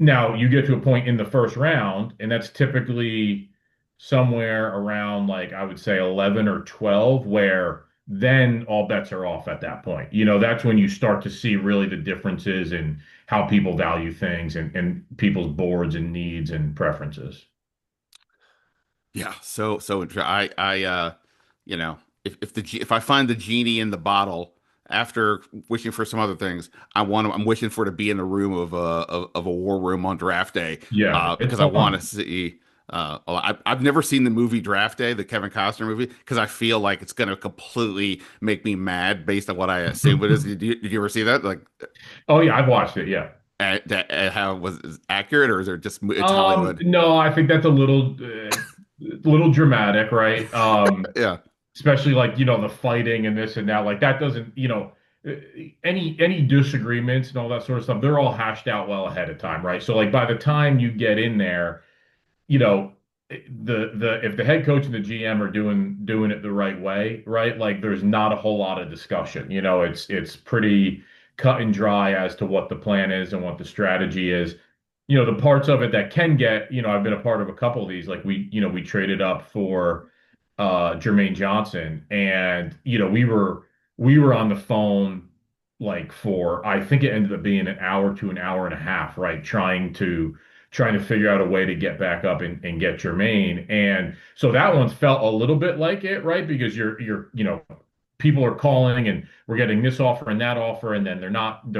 Now you get to a point in the first round, and that's typically somewhere around like I would say 11 or 12, where then all bets are off at that point. That's when you start to see really the differences in how people value things and people's boards and needs and preferences. Yeah, if I find the genie in the bottle after wishing for some other things, I'm wishing for it to be in the room of a war room on draft day, Yeah, it's because I want to fun. see. I've never seen the movie Draft Day, the Kevin Costner movie, because I feel like it's going to completely make me mad based on what I assume it is. Did you ever see that? Like, Oh yeah, I've watched it. Yeah. how was it accurate, or is it just it's Hollywood? No, I think that's a little dramatic, right? Yeah. especially like, the fighting and this and that. Like that doesn't, any disagreements and all that sort of stuff, they're all hashed out well ahead of time, right? So like by the time you get in there, you know, the if the head coach and the GM are doing it the right way, right? Like there's not a whole lot of discussion. It's pretty cut and dry as to what the plan is and what the strategy is. The parts of it that can get, I've been a part of a couple of these, like we traded up for Jermaine Johnson, and we were on the phone like for, I think it ended up being an hour to an hour and a half, right? Trying to figure out a way to get back up and get Jermaine. And so that one felt a little bit like it, right? Because people are calling and we're getting this offer and that offer, and then they're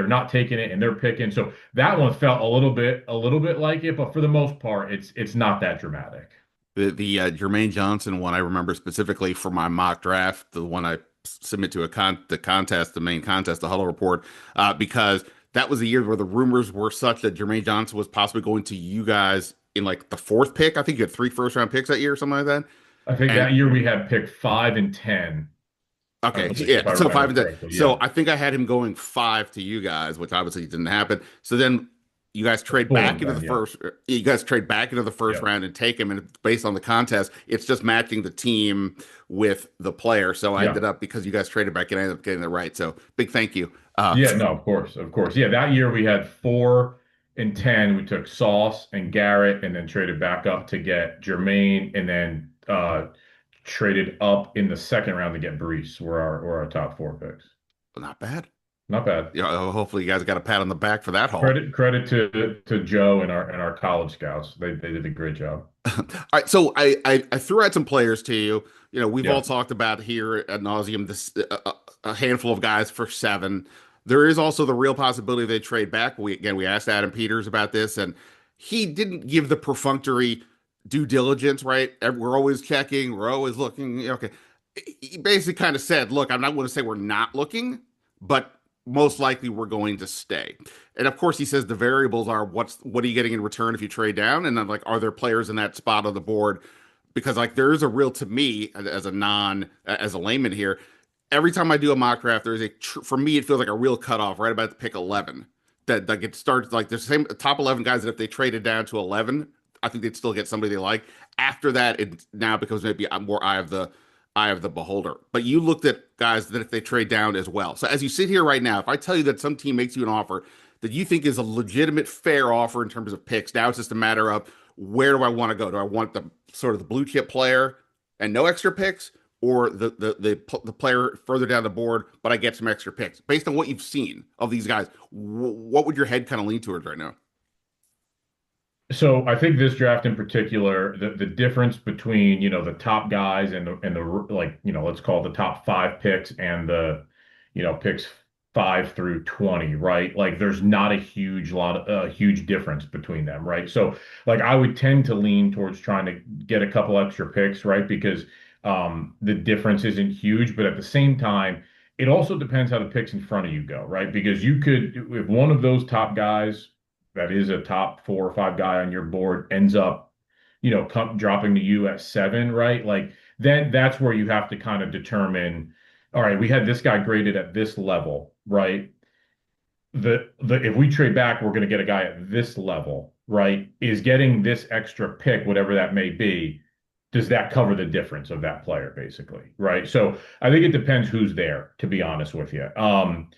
not taking it and they're picking. So that one felt a little bit like it, but for the most part, it's not that dramatic. The Jermaine Johnson one I remember specifically for my mock draft, the one I submit to the contest, the main contest, the Huddle Report, because that was a year where the rumors were such that Jermaine Johnson was possibly going to you guys in like the fourth pick. I think you had three first round picks that year or something like that. I think And that year we had pick 5 and 10, I okay, believe, yeah, if I so five remember and ten. correctly. So Yeah. I think I had him going five to you guys, which obviously didn't happen. So then you guys trade Four back and into the 10, yeah. first. You guys trade back into the first Yeah. round and take him, and based on the contest, it's just matching the team with the player. So I Yeah. ended up because you guys traded back and I ended up getting it right. So big thank you. Yeah, no, of course, of course. Yeah, that year we had 4 and 10. We took Sauce and Garrett, and then traded back up to get Jermaine, and then traded up in the second round to get Brees. Were our top four picks. Not bad. Not bad. Yeah, hopefully you guys got a pat on the back for that haul. Credit to Joe and our college scouts. They did a great job. All right, so I threw out some players to you. We've all Yeah. talked about here at nauseum this a handful of guys for seven. There is also the real possibility they trade back. We asked Adam Peters about this, and he didn't give the perfunctory due diligence. Right, we're always checking, we're always looking. Okay, he basically kind of said, "Look, I'm not going to say we're not looking, but most likely we're going to stay." And of course, he says the variables are what are you getting in return if you trade down, and then like are there players in that spot on the board? Because like there is a real to me as a layman here. Every time I do a mock draft, there's for me it feels like a real cutoff right about the pick 11. That like it starts like the same top 11 guys that if they traded down to 11, I think they'd still get somebody they like. After that, it now becomes maybe more eye of the beholder. But you looked at guys that if they trade down as well. So as you sit here right now, if I tell you that some team makes you an offer that you think is a legitimate, fair offer in terms of picks, now it's just a matter of where do I want to go? Do I want the sort of the blue chip player and no extra picks, or the player further down the board, but I get some extra picks? Based on what you've seen of these guys, what would your head kind of lean towards right now? So I think this draft in particular, the difference between, the top guys and the like, let's call it the top five picks and the, picks 5 through 20, right? Like there's not a huge difference between them, right? So like I would tend to lean towards trying to get a couple extra picks, right? Because the difference isn't huge, but at the same time, it also depends how the picks in front of you go, right? Because you could, if one of those top guys that is a top 4 or 5 guy on your board ends up, dropping to you at 7, right? Like then that's where you have to kind of determine, all right, we had this guy graded at this level, right? The if we trade back, we're going to get a guy at this level, right? Is getting this extra pick, whatever that may be, does that cover the difference of that player, basically, right? So I think it depends who's there, to be honest with you. And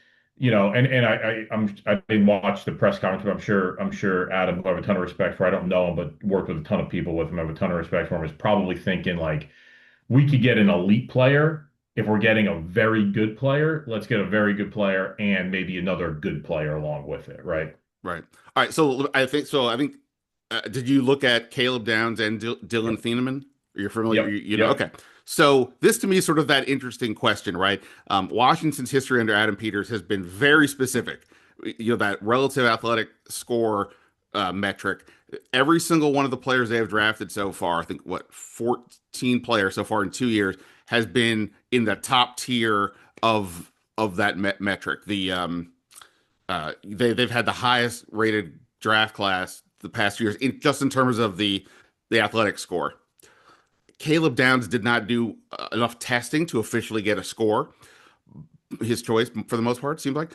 I didn't watch the press conference, but I'm sure Adam, who I have a ton of respect for. I don't know him, but worked with a ton of people with him. I have a ton of respect for him. Is probably thinking like we could get an elite player. If we're getting a very good player, let's get a very good player and maybe another good player along with it, right? Right. All right. So I think so. I think did you look at Caleb Downs and Dylan Yep. Thieneman? You're familiar, Yep. you know. Yep. Okay. So this to me is sort of that interesting question, right? Washington's history under Adam Peters has been very specific. That relative athletic score metric. Every single one of the players they have drafted so far, I think what 14 players so far in 2 years, has been in the top tier of that metric. They've had the highest rated draft class the past 2 years, just in terms of the athletic score. Caleb Downs did not do enough testing to officially get a score. His choice for the most part seemed like,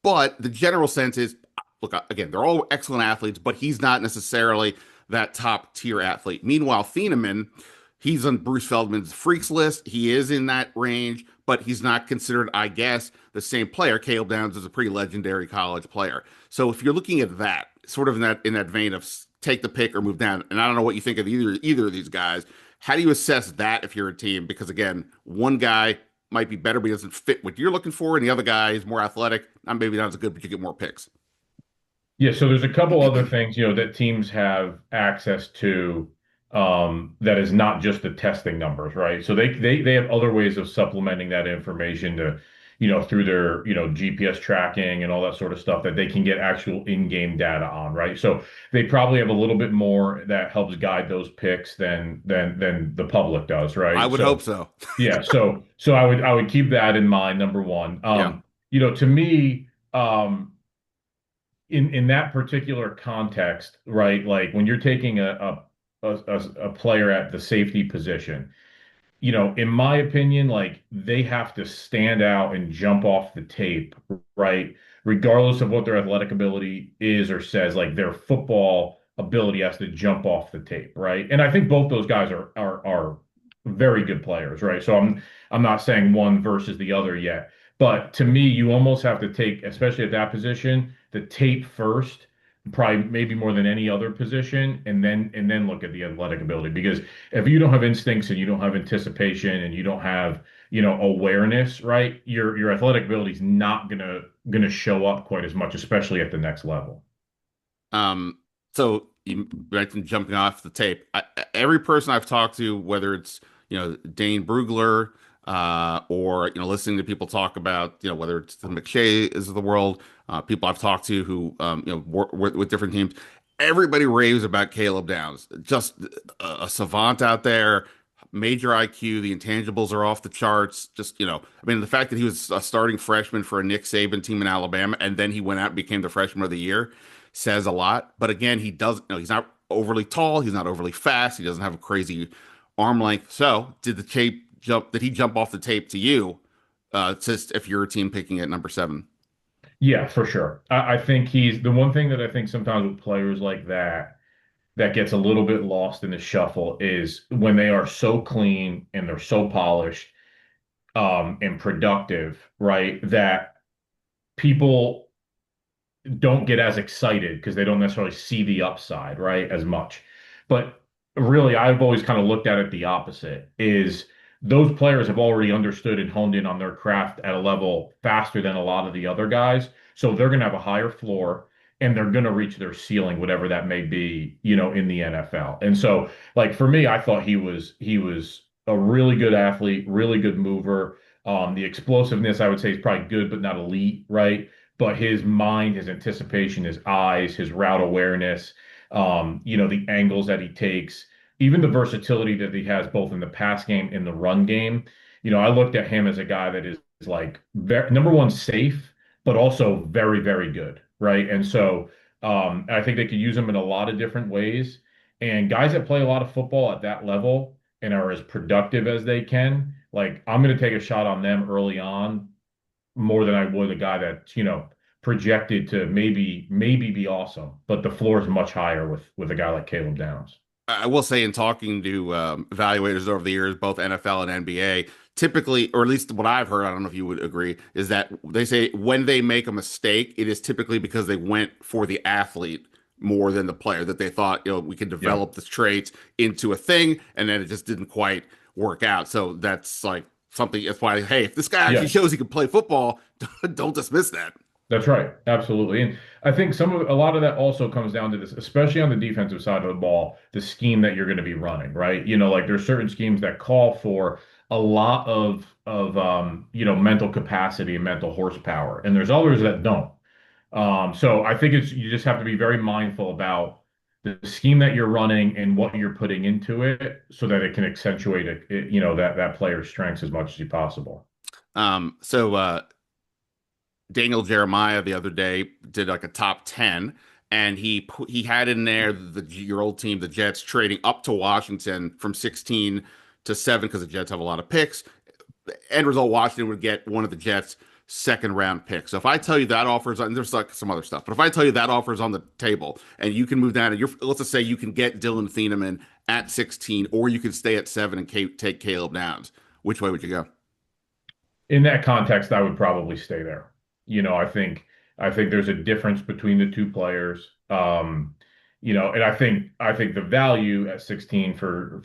but the general sense is, look, again, they're all excellent athletes, but he's not necessarily that top tier athlete. Meanwhile, Thieneman, he's on Bruce Feldman's freaks list. He is in that range, but he's not considered, I guess, the same player. Caleb Downs is a pretty legendary college player. So if you're looking at that, sort of in that vein of take the pick or move down, and I don't know what you think of either of these guys. How do you assess that if you're a team? Because again, one guy might be better, but he doesn't fit what you're looking for, and the other guy is more athletic. Maybe not as good, but you get more picks. Yeah, so there's a couple other things, that teams have access to, that is not just the testing numbers, right? So they have other ways of supplementing that information to, through their, GPS tracking and all that sort of stuff that they can get actual in-game data on, right? So they probably have a little bit more that helps guide those picks than the public does, I right? would hope so. Yeah, so I would keep that in mind, number one. Yeah. To me, in that particular context, right? Like when you're taking a player at the safety position, in my opinion, like they have to stand out and jump off the tape, right? Regardless of what their athletic ability is or says, like their football ability has to jump off the tape, right? And I think both those guys are very good players, right? So I'm not saying one versus the other yet, but to me, you almost have to take, especially at that position, the tape first, probably maybe more than any other position, and then look at the athletic ability. Because if you don't have instincts and you don't have anticipation and you don't have, awareness, right, your athletic ability is not gonna show up quite as much, especially at the next level. Um, so you mentioned jumping off the tape. Every person I've talked to, whether it's Dane Brugler, or listening to people talk about whether it's the McShay is of the world, people I've talked to who work with different teams, everybody raves about Caleb Downs. Just a savant out there, major IQ. The intangibles are off the charts. Just I mean, the fact that he was a starting freshman for a Nick Saban team in Alabama, and then he went out and became the freshman of the year says a lot. But again, he doesn't. He's not overly tall. He's not overly fast. He doesn't have a crazy arm length. So, did the tape jump? Did he jump off the tape to you? Just if you're a team picking at number seven. Yeah, for sure. I think he's the one thing that I think sometimes with players like that gets a little bit lost in the shuffle is when they are so clean and they're so polished, and productive, right? That people don't get as excited because they don't necessarily see the upside, right, as much. But really, I've always kind of looked at it the opposite, is those players have already understood and honed in on their craft at a level faster than a lot of the other guys. So they're going to have a higher floor and they're going to reach their ceiling, whatever that may be, in the NFL. And so, like for me, I thought he was a really good athlete, really good mover. The explosiveness, I would say, is probably good, but not elite, right? But his mind, his anticipation, his eyes, his route awareness, the angles that he takes, even the versatility that he has both in the pass game and the run game. I looked at him as a guy that is like number one, safe, but also very, very good, right? And so I think they could use him in a lot of different ways. And guys that play a lot of football at that level and are as productive as they can, like I'm going to take a shot on them early on more than I would a guy that's, projected to maybe be awesome, but the floor is much higher with a guy like Caleb Downs. I will say, in talking to evaluators over the years, both NFL and NBA, typically, or at least what I've heard, I don't know if you would agree, is that they say when they make a mistake, it is typically because they went for the athlete more than the player, that they thought, we can Yeah. develop the traits into a thing, and then it just didn't quite work out. So that's like something, that's why, hey, if this guy actually Yeah. shows he can play football, don't dismiss that. That's right. Absolutely. And I think a lot of that also comes down to this, especially on the defensive side of the ball, the scheme that you're going to be running, right? Like there's certain schemes that call for a lot of mental capacity and mental horsepower, and there's others that don't. So I think you just have to be very mindful about the scheme that you're running and what you're putting into it so that it can accentuate that player's strengths as much as possible. So Daniel Jeremiah the other day did like a top 10, and he had in there your old team, the Jets, trading up to Washington from 16 to 7 because the Jets have a lot of picks. End result, Washington would get one of the Jets' second round picks. So if I tell you that offers, and there's like some other stuff, but if I tell you that offers on the table and you can move down, and let's just say you can get Dylan Thieneman at 16, or you can stay at 7 and take Caleb Downs, which way would you go? In that context, I would probably stay there. I think there's a difference between the two players. And I think the value at 16 for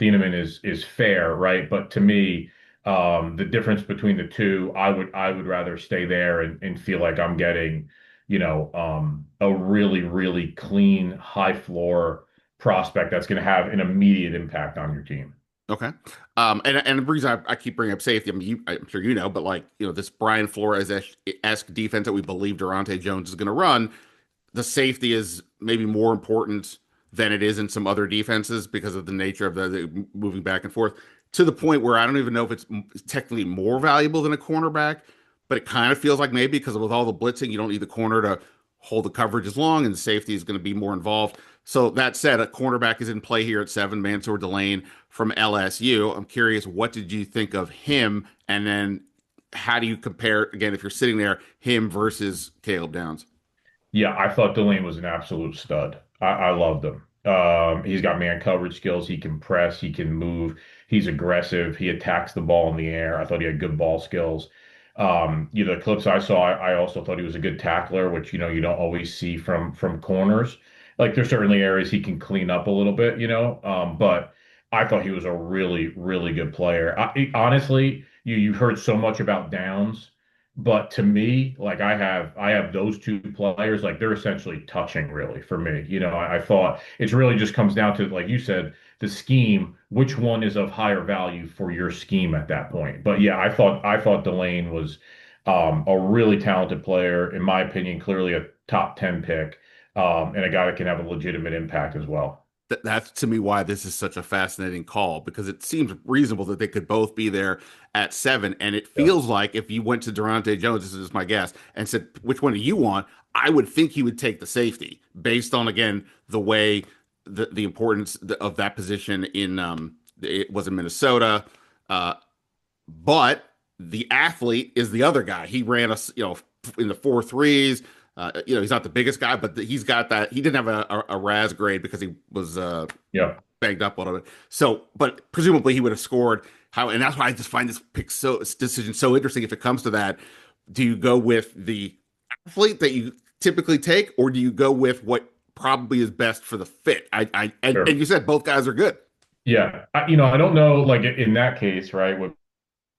Thieneman is fair, right? But to me, the difference between the two, I would rather stay there and feel like I'm getting, a really, really clean, high floor prospect that's going to have an immediate impact on your team. Okay. And the reason I keep bringing up safety, I mean, I'm sure you know, but like, this Brian Flores-esque defense that we believe Durante Jones is going to run, the safety is maybe more important than it is in some other defenses because of the nature of the moving back and forth, to the point where I don't even know if it's technically more valuable than a cornerback, but it kind of feels like maybe because with all the blitzing, you don't need the corner to hold the coverage as long, and the safety is going to be more involved. So that said, a cornerback is in play here at 7, Mansour Delane from LSU. I'm curious, what did you think of him? And then how do you compare, again, if you're sitting there, him versus Caleb Downs? Yeah, I thought Delane was an absolute stud. I loved him. He's got man coverage skills. He can press. He can move. He's aggressive. He attacks the ball in the air. I thought he had good ball skills. The clips I saw, I also thought he was a good tackler, which you don't always see from corners. Like there's certainly areas he can clean up a little bit, but I thought he was a really, really good player. Honestly, you've heard so much about Downs. But to me, like I have those two players, like they're essentially touching really for me. I thought it's really just comes down to, like you said, the scheme, which one is of higher value for your scheme at that point. But yeah, I thought Delane was a really talented player, in my opinion, clearly a top 10 pick, and a guy that can have a legitimate impact as well. That's to me why this is such a fascinating call, because it seems reasonable that they could both be there at 7. And it Yeah, feels like if you went to Durante Jones, this is just my guess, and said, which one do you want? I would think he would take the safety based on, again, the way the importance of that position it was in Minnesota. Uh, but the athlete is the other guy. He ran us, in the 4.3s. He's not the biggest guy, but he's got that. He didn't have a RAS grade because he was yeah, banged up a little bit. So, but presumably he would have scored. And that's why I just find this decision so interesting. If it comes to that, do you go with the athlete that you typically take, or do you go with what probably is best for the fit? And sure. you said both guys are good. Yeah, I don't know, like in that case, right, with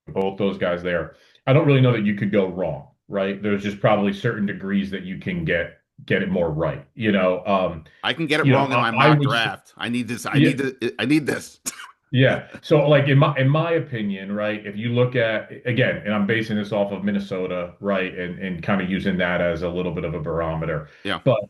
both those guys there, I don't really know that you could go wrong, right? There's just probably certain degrees that you can get it more right. I can get it wrong in my I mock would, draft. I need this. yeah, I need this. yeah. So like in my opinion, right, if you look at again, and I'm basing this off of Minnesota, right, and kind of using that as a little bit of a barometer, Yeah. but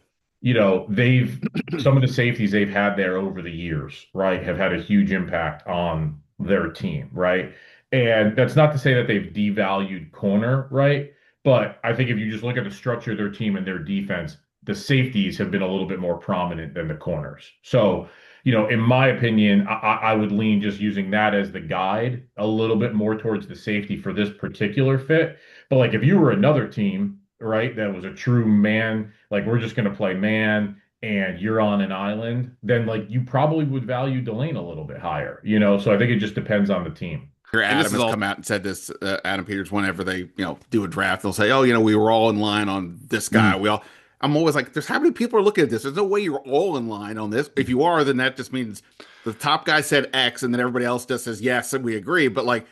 they've some of the safeties they've had there over the years, right, have had a huge impact on their team, right? And that's not to say that they've devalued corner, right? But I think if you just look at the structure of their team and their defense, the safeties have been a little bit more prominent than the corners. So, in my opinion, I would lean just using that as the guide a little bit more towards the safety for this particular fit. But like if you were another team, right, that was a true man, like we're just going to play man and you're on an island, then like you probably would value Delane a little bit higher, So I think it just depends on the team. Here, And this Adam is has all come out and said this. Adam Peters, whenever they, do a draft, they'll say, "Oh, we were all in line on this guy." mhm. We all. I'm always like, "There's how many people are looking at this? There's no way you're all in line on this. If you are, then that just means the top guy said X, and then everybody else just says yes, and we agree." But like,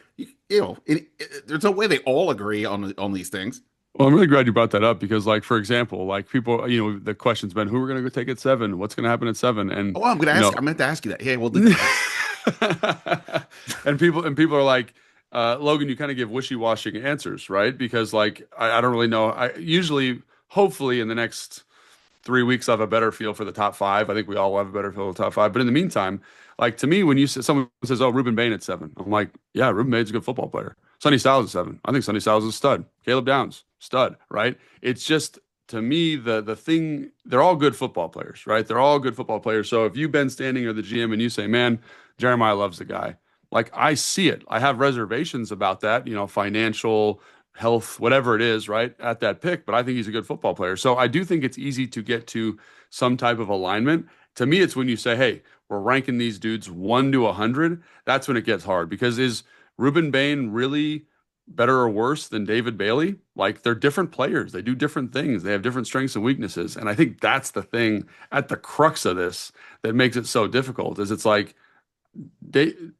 there's no way they all agree on these things. Well, I'm really glad you brought that up because, like, for example, like people, the question's been, who are going to go take at 7? What's going to happen at 7? And Oh, I'm going to you ask. know, I meant to ask you that. Yeah, well, and people are like, Logan, you kind of give wishy-washy answers, right? Because like I don't really know. I usually, hopefully, in the next 3 weeks, I have a better feel for the top 5. I think we all have a better feel for the top 5. But in the meantime, like to me, when someone says, "Oh, Ruben Bain at 7," I'm like, "Yeah, Ruben Bain's a good football player." Sonny Styles at 7. I think Sonny Styles is a stud. Caleb Downs, stud, right? It's just to me, the thing, they're all good football players, right? They're all good football players. So if you, Ben Standing, or the GM, and you say, man, Jeremiah loves the guy, like I see it. I have reservations about that, financial, health, whatever it is, right, at that pick, but I think he's a good football player. So I do think it's easy to get to some type of alignment. To me, it's when you say, hey, we're ranking these dudes 1 to 100. That's when it gets hard, because is Ruben Bain really better or worse than David Bailey? Like, they're different players. They do different things. They have different strengths and weaknesses. And I think that's the thing at the crux of this that makes it so difficult, is it's like,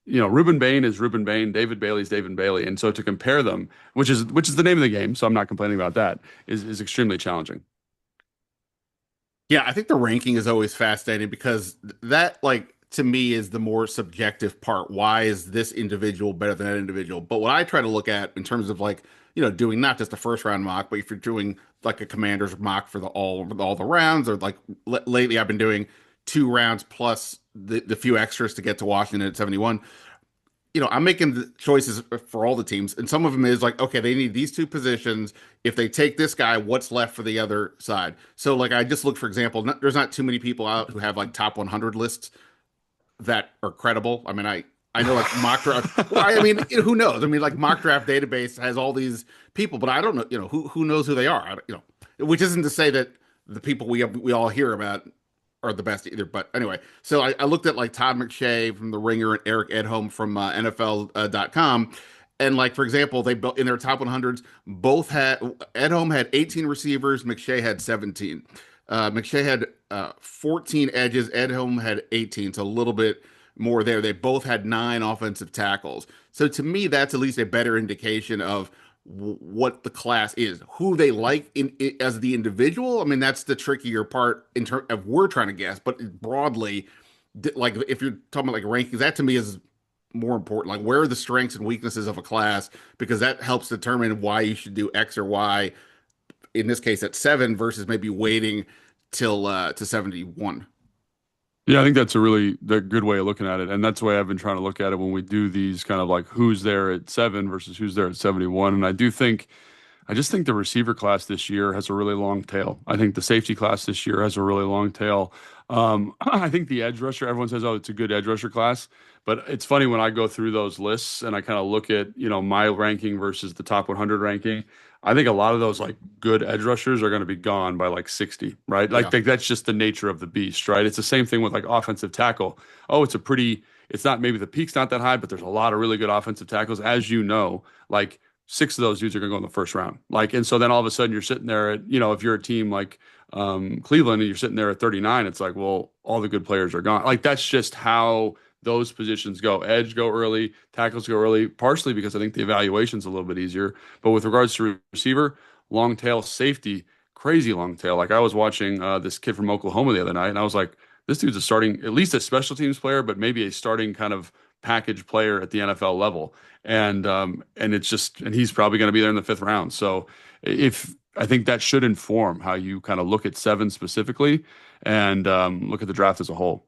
Ruben Bain is Ruben Bain, David Bailey is David Bailey. And so to compare them, which is the name of the game, so I'm not complaining about that, is extremely challenging. Yeah, I think the ranking is always fascinating because that, like, to me is the more subjective part. Why is this individual better than that individual? But what I try to look at in terms of, like, doing not just a first round mock, but if you're doing like a commander's mock for all the rounds, or like lately I've been doing 2 rounds plus the few extras to get to Washington at 71. I'm making the choices for all the teams, and some of them is like, okay, they need these two positions. If they take this guy, what's left for the other side? So, like, I just look, for example, there's not too many people out who have like top 100 lists that are credible. I mean, I know, like, mock draft. Well, I mean, who knows? I mean, like, mock draft database has all these people, but I don't know. Who knows who they are? Which isn't to say that the people we all hear about are the best either. But anyway, so I looked at like Todd McShay from The Ringer and Eric Edholm from NFL.com. And, like, for example, they built in their top 100s, both had Edholm had 18 receivers, McShay had 17. McShay had 14 edges, Edholm had 18, so a little bit more there. They both had 9 offensive tackles. So to me, that's at least a better indication of what the class is, who they like as the individual. I mean, that's the trickier part in terms of we're trying to guess, but broadly, like, if you're talking about like rankings, that to me is more important. Like, where are the strengths and weaknesses of a class? Because that helps determine why you should do X or Y, in this case at 7 versus maybe waiting till to 71. Yeah, I think that's the good way of looking at it. And that's the way I've been trying to look at it when we do these kind of like who's there at 7 versus who's there at 71. And I just think the receiver class this year has a really long tail. I think the safety class this year has a really long tail. I think the edge rusher, everyone says, oh, it's a good edge rusher class. But it's funny when I go through those lists and I kind of look at, my ranking versus the top 100 ranking. I think a lot of those like good edge rushers are going to be gone by like 60, right? Yeah. Like that's just the nature of the beast, right? It's the same thing with like offensive tackle. Oh, it's not, maybe the peak's not that high, but there's a lot of really good offensive tackles. As you know, like 6 of those dudes are going to go in the first round. Like, and so then all of a sudden you're sitting there at, if you're a team like Cleveland and you're sitting there at 39, it's like, well, all the good players are gone. Like, that's just how those positions go. Edge go early, tackles go early, partially because I think the evaluation's a little bit easier. But with regards to receiver, long tail, safety, crazy long tail. Like, I was watching this kid from Oklahoma the other night, and I was like, this dude's at least a special teams player, but maybe a starting kind of package player at the NFL level. And he's probably going to be there in the 5th round. So I think that should inform how you kind of look at 7 specifically and look at the draft as a whole.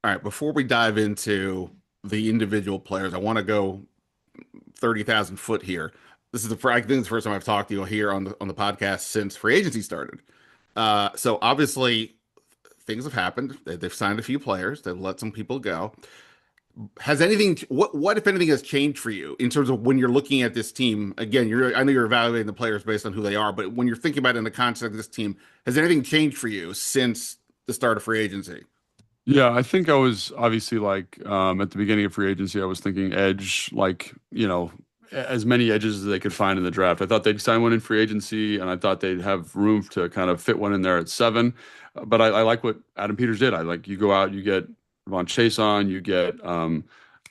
All right, before we dive into the individual players, I want to go 30,000 foot here. I think it's the first time I've talked to you here on the podcast since free agency started. So obviously things have happened. They've signed a few players. They've let some people go. What if anything has changed for you in terms of when you're looking at this team? Again, I know you're evaluating the players based on who they are, but when you're thinking about it in the context of this team, has anything changed for you since the start of free agency? Yeah, I think I was obviously like at the beginning of free agency, I was thinking edge, like, as many edges as they could find in the draft. I thought they'd sign one in free agency, and I thought they'd have room to kind of fit one in there at 7. But I like what Adam Peters did. I like, you go out, you get Ron Chason, you get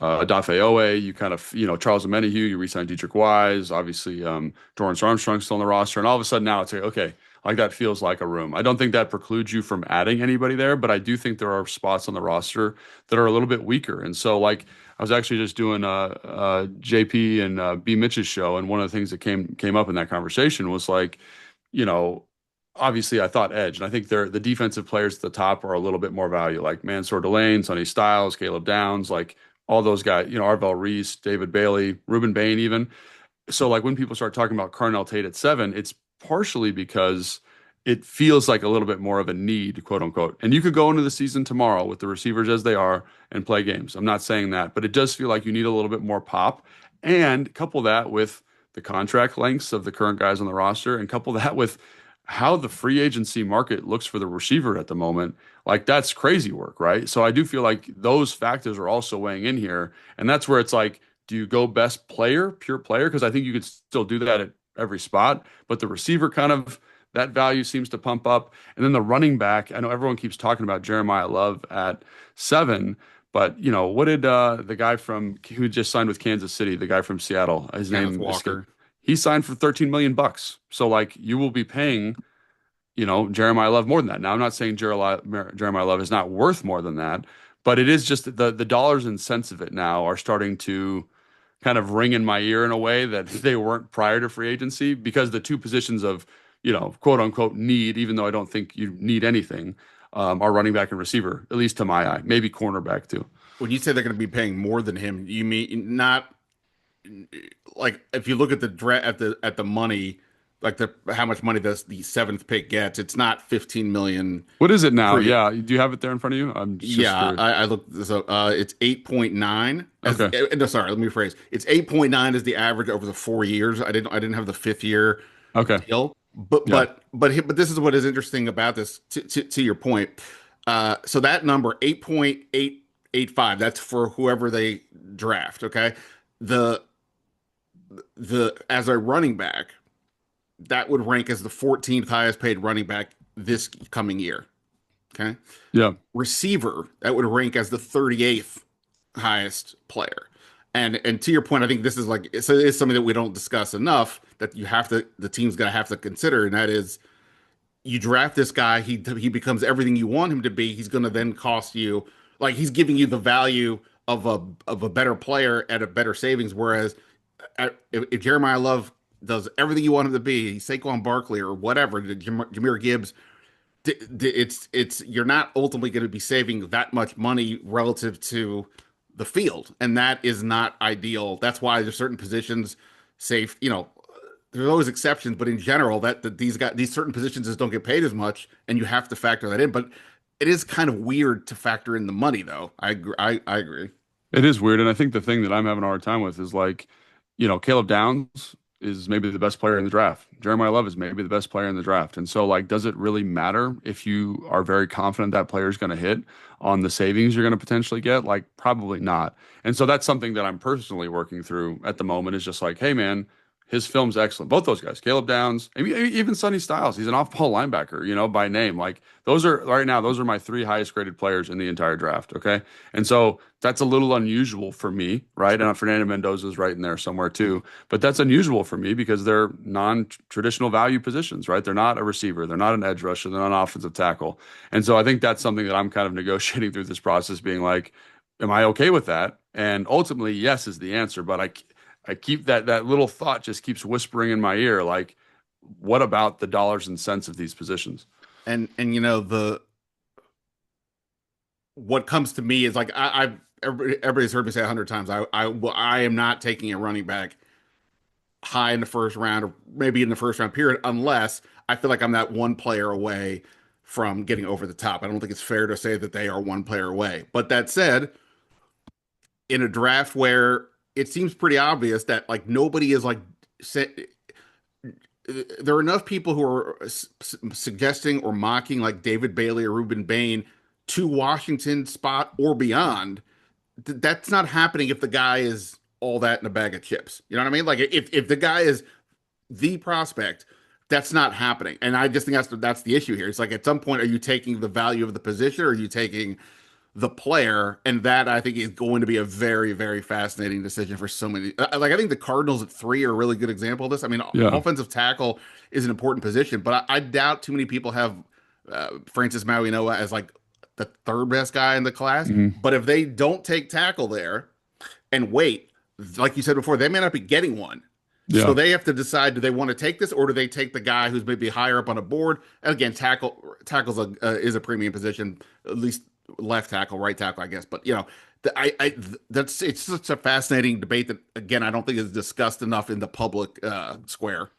Adafe Owe, you kind of, Charles Omenihu, you re-sign Dietrich Wise, obviously Dorrance Armstrong's still on the roster, and all of a sudden now it's like, okay, like, that feels like a room. I don't think that precludes you from adding anybody there, but I do think there are spots on the roster that are a little bit weaker. And so, like, I was actually just doing JP and B Mitch's show, and one of the things that came up in that conversation was like, obviously I thought edge, and I think the defensive players at the top are a little bit more value, like Mansour Delane, Sonny Styles, Caleb Downs, like all those guys, Arvell Reese, David Bailey, Ruben Bain even. So, like, when people start talking about Carnell Tate at 7, it's partially because it feels like a little bit more of a need, quote unquote. And you could go into the season tomorrow with the receivers as they are and play games. I'm not saying that, but it does feel like you need a little bit more pop. And couple that with the contract lengths of the current guys on the roster, and couple that with how the free agency market looks for the receiver at the moment. Like that's crazy work, right? So I do feel like those factors are also weighing in here. And that's where it's like, do you go best player, pure player? Because I think you could still do that at every spot, but the receiver kind of that value seems to pump up. And then the running back, I know everyone keeps talking about Jeremiah Love at 7, but what did the guy from who just signed with Kansas City, the guy from Seattle, his Kenneth name escaped. Walker. He signed for 13 million bucks. So like you will be paying, Jeremiah Love more than that. Now I'm not saying Jeremiah Love is not worth more than that, but it is just the dollars and cents of it now are starting to kind of ring in my ear in a way that they weren't prior to free agency, because the two positions of, quote unquote need, even though I don't think you need anything, are running back and receiver, at least to my eye, maybe cornerback too. When you say they're going to be paying more than him, you mean not like if you look at the at the money, like how much money the seventh pick gets, it's not 15 million What is it now? per year. Yeah. Do you have it there in front of you? I'm just Yeah, curious. I looked this up. It's 8.9. Okay. No, sorry, let me rephrase. It's 8.9 is the average over the 4 years. I didn't have the fifth year Okay. deal. But Yeah. this is what is interesting about this to your point. So that number 8.885, that's for whoever they draft, okay? The as a running back, that would rank as the 14th highest paid running back this coming year. Okay. Yeah. Receiver, that would rank as the 38th highest player. And to your point, I think this is like it's something that we don't discuss enough that the team's gonna have to consider, and that is you draft this guy, he becomes everything you want him to be. He's gonna then cost you, like he's giving you the value of a better player at a better savings. Whereas if Jeremiah Love does everything you want him to be, he's Saquon Barkley or whatever, Jahmyr Gibbs, it's you're not ultimately going to be saving that much money relative to the field, and that is not ideal. That's why there's certain positions safe. There's always exceptions, but in general, these certain positions just don't get paid as much, and you have to factor that in. But it is kind of weird to factor in the money, though. I agree. I agree. It is weird. And I think the thing that I'm having a hard time with is like, Caleb Downs is maybe the best player in the draft. Jeremiah Love is maybe the best player in the draft. And so, like, does it really matter if you are very confident that player is going to hit on the savings you're going to potentially get? Like, probably not. And so that's something that I'm personally working through at the moment is just like, hey, man, his film's excellent. Both those guys, Caleb Downs, even Sonny Styles, he's an off-ball linebacker, by name. Like those are right now, those are my 3 highest graded players in the entire draft. Okay. And so that's a little unusual for me, right? And Fernando Mendoza's right in there somewhere too. But that's unusual for me because they're non-traditional value positions, right? They're not a receiver, they're not an edge rusher, they're not an offensive tackle. And so I think that's something that I'm kind of negotiating through this process, being like, am I okay with that? And ultimately, yes is the answer, but I keep that little thought just keeps whispering in my ear, like, what about the dollars and cents of these positions? And the what comes to me is like everybody's heard me say 100 times. I am not taking a running back high in the first round or maybe in the first round period unless I feel like I'm that one player away from getting over the top. I don't think it's fair to say that they are one player away. But that said, in a draft where it seems pretty obvious that like nobody is like there are enough people who are suggesting or mocking like David Bailey or Ruben Bain to Washington spot or beyond. That's not happening if the guy is all that in a bag of chips. You know what I mean? Like if the guy is the prospect, that's not happening. And I just think that's the issue here. It's like at some point, are you taking the value of the position or are you taking the player? And that I think is going to be a very, very fascinating decision for so many. Like I think the Cardinals at 3 are a really good example of this. I mean, Yeah. offensive tackle is an important position, but I doubt too many people have Francis Mauigoa as like the third best guy in the class. Mhm. But if they don't take tackle there and wait, like you said before, they may not be getting one. So Yeah. they have to decide: do they want to take this, or do they take the guy who's maybe higher up on a board? And again, tackles is a premium position, at least left tackle, right tackle, I guess. But that's it's such a fascinating debate that again I don't think is discussed enough in the public square.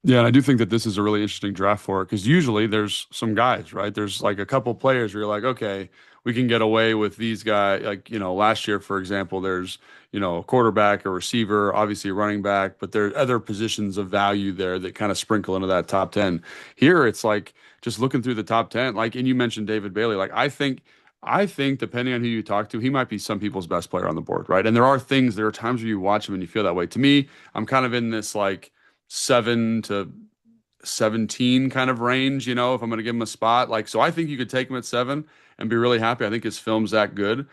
Yeah, and I do think that this is a really interesting draft for it because usually there's some guys, right? There's like a couple players where you're like, okay, we can get away with these guys. Like, last year, for example, there's, a quarterback, a receiver, obviously a running back, but there are other positions of value there that kind of sprinkle into that top 10. Here, it's like just looking through the top 10, like, and you mentioned David Bailey. Like, I think depending on who you talk to, he might be some people's best player on the board, right? And there are times where you watch him and you feel that way. To me, I'm kind of in this like 7 to 17 kind of range, if I'm going to give him a spot. Like, so I think you could take him at 7 and be really happy. I think his film's that good.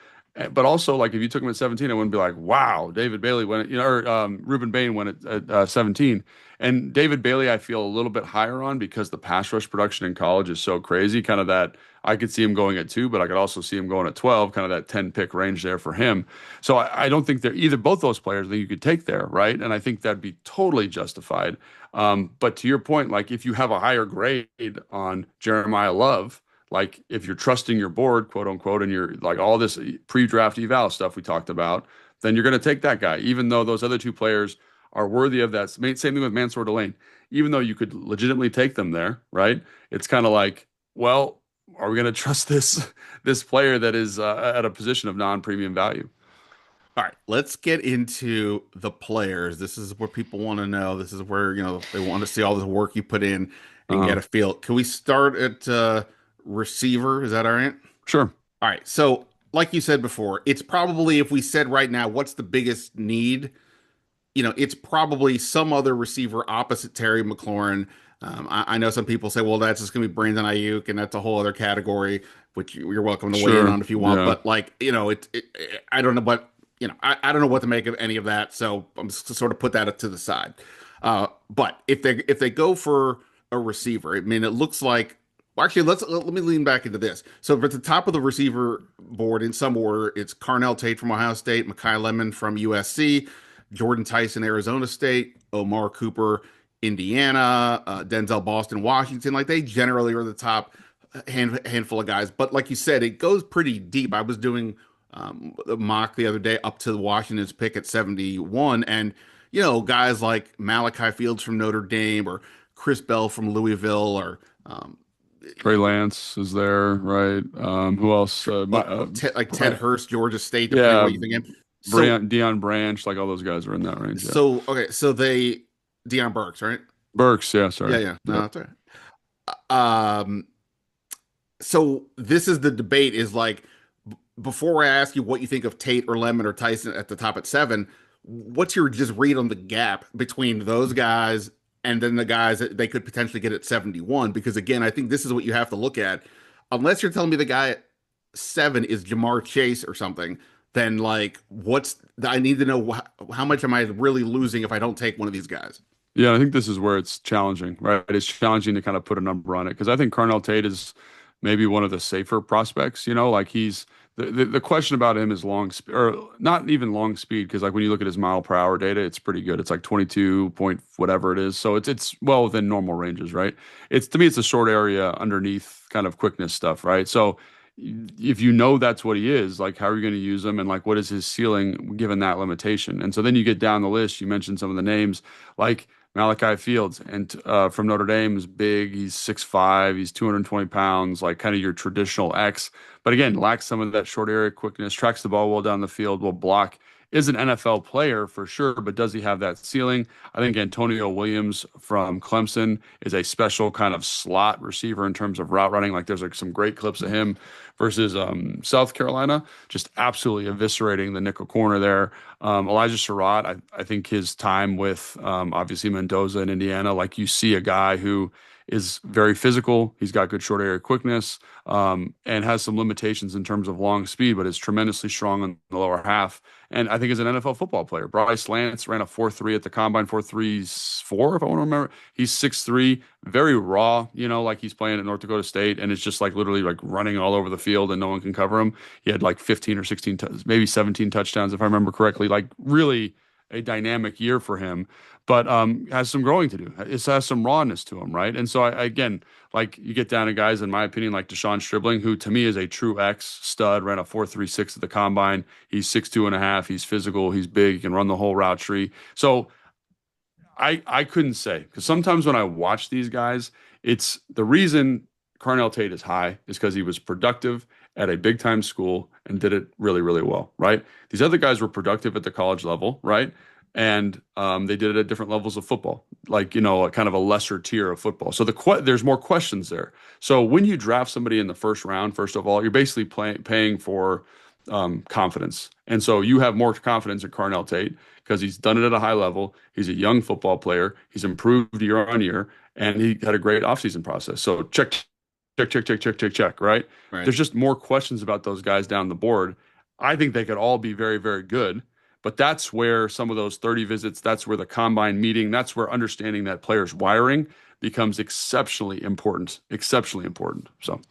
But also, like, if you took him at 17, I wouldn't be like, wow, David Bailey went, or Ruben Bain went at 17. And David Bailey, I feel a little bit higher on because the pass rush production in college is so crazy. Kind of that I could see him going at 2, but I could also see him going at 12, kind of that 10 pick range there for him. So I don't think they're either both those players that you could take there, right? And I think that'd be totally justified. But to your point, like if you have a higher grade on Jeremiah Love, like if you're trusting your board, quote unquote, and you're like all this pre-draft eval stuff we talked about, then you're going to take that guy, even though those other two players are worthy of that. Same thing with Mansour Delane. Even though you could legitimately take them there, right? It's kind of like, well, are we going to trust this player that is at a position of non-premium value? All right, let's get into the players. This is where people want to know. This is where, they want to see all the work you put in and Uh, get a feel. Can we start at receiver? Is that all right? sure. All right. So, like you said before, it's probably, if we said right now, what's the biggest need? It's probably some other receiver opposite Terry McLaurin. I know some people say, well, that's just going to be Brandon Ayuk, and that's a whole other category, which you're welcome to weigh in Sure. on if you want. Yeah. But like, I don't know, but I don't know what to make of any of that. So I'm just to sort of put that to the side. But if they go for a receiver, I mean, it looks like. Well, actually, let me lean back into this. So at the top of the receiver board, in some order, it's Carnell Tate from Ohio State, Mekhi Lemon from USC, Jordan Tyson, Arizona State, Omar Cooper, Indiana, Denzel Boston, Washington. Like they generally are the top handful of guys. But like you said, it goes pretty deep. I was doing a mock the other day up to Washington's pick at 71, and guys like Malachi Fields from Notre Dame or Chris Bell from Louisville or Trey Lance is there, right? Who else? like Ted Hurst, Georgia State, depending on Yeah, what you think of him. So Deion Branch, like all those guys are in that range. Yeah. so okay, so they Deion Burks, right? Burks, yeah, sorry. Yeah, yeah. No, Yeah. that's all right. So this is the debate is like before I ask you what you think of Tate or Lemon or Tyson at the top at 7, what's your just read on the gap between those guys and then the guys that they could potentially get at 71? Because again, I think this is what you have to look at. Unless you're telling me the guy at 7 is Jamar Chase or something, then like I need to know how much am I really losing if I don't take one of these guys? Yeah, I think this is where it's challenging, right? It's challenging to kind of put a number on it because I think Carnell Tate is maybe one of the safer prospects, like he's the question about him is long speed or not even long speed because like when you look at his mile per hour data, it's pretty good. It's like 22 point whatever it is. So it's well within normal ranges, right? It's to me, it's a short area underneath kind of quickness stuff, right? So if you know that's what he is, like how are you going to use him and like what is his ceiling given that limitation? And so then you get down the list, you mentioned some of the names like Malachi Fields and from Notre Dame is big. He's 6'5", he's 220 pounds, like kind of your traditional X. But again, lacks some of that short area quickness, tracks the ball well down the field, will block. Is an NFL player for sure, but does he have that ceiling? I think Antonio Williams from Clemson is a special kind of slot receiver in terms of route running. Like there's like some great clips of him versus South Carolina, just absolutely eviscerating the nickel corner there. Elijah Surratt, I think his time with obviously Mendoza in Indiana, like you see a guy who is very physical. He's got good short area quickness and has some limitations in terms of long speed, but is tremendously strong in the lower half. And I think as an NFL football player, Bryce Lance ran a 4.3 at the combine, 4.34 if I want to remember. He's 6'3", very raw, like he's playing at North Dakota State, and it's just like literally like running all over the field and no one can cover him. He had like 15 or 16, maybe 17 touchdowns if I remember correctly. Like really a dynamic year for him, but has some growing to do. It has some rawness to him, right? And so again, like you get down to guys, in my opinion, like Deshaun Stribling, who to me is a true X stud, ran a 4.36 at the combine. He's 6'2 and a half. He's physical. He's big. He can run the whole route tree. So I couldn't say because sometimes when I watch these guys, it's the reason Carnell Tate is high is because he was productive at a big time school and did it really, really well, right? These other guys were productive at the college level, right? And they did it at different levels of football, like a kind of a lesser tier of football. So there's more questions there. So when you draft somebody in the first round, first of all, you're basically paying for confidence, and so you have more confidence in Carnell Tate because he's done it at a high level. He's a young football player. He's improved year on year, and he had a great offseason process. So check, check, check, check, check, check, check, right? Right. There's just more questions about those guys down the board. I think they could all be very, very good, but that's where some of those 30 visits, that's where the combine meeting, that's where understanding that player's wiring becomes exceptionally important, exceptionally important. So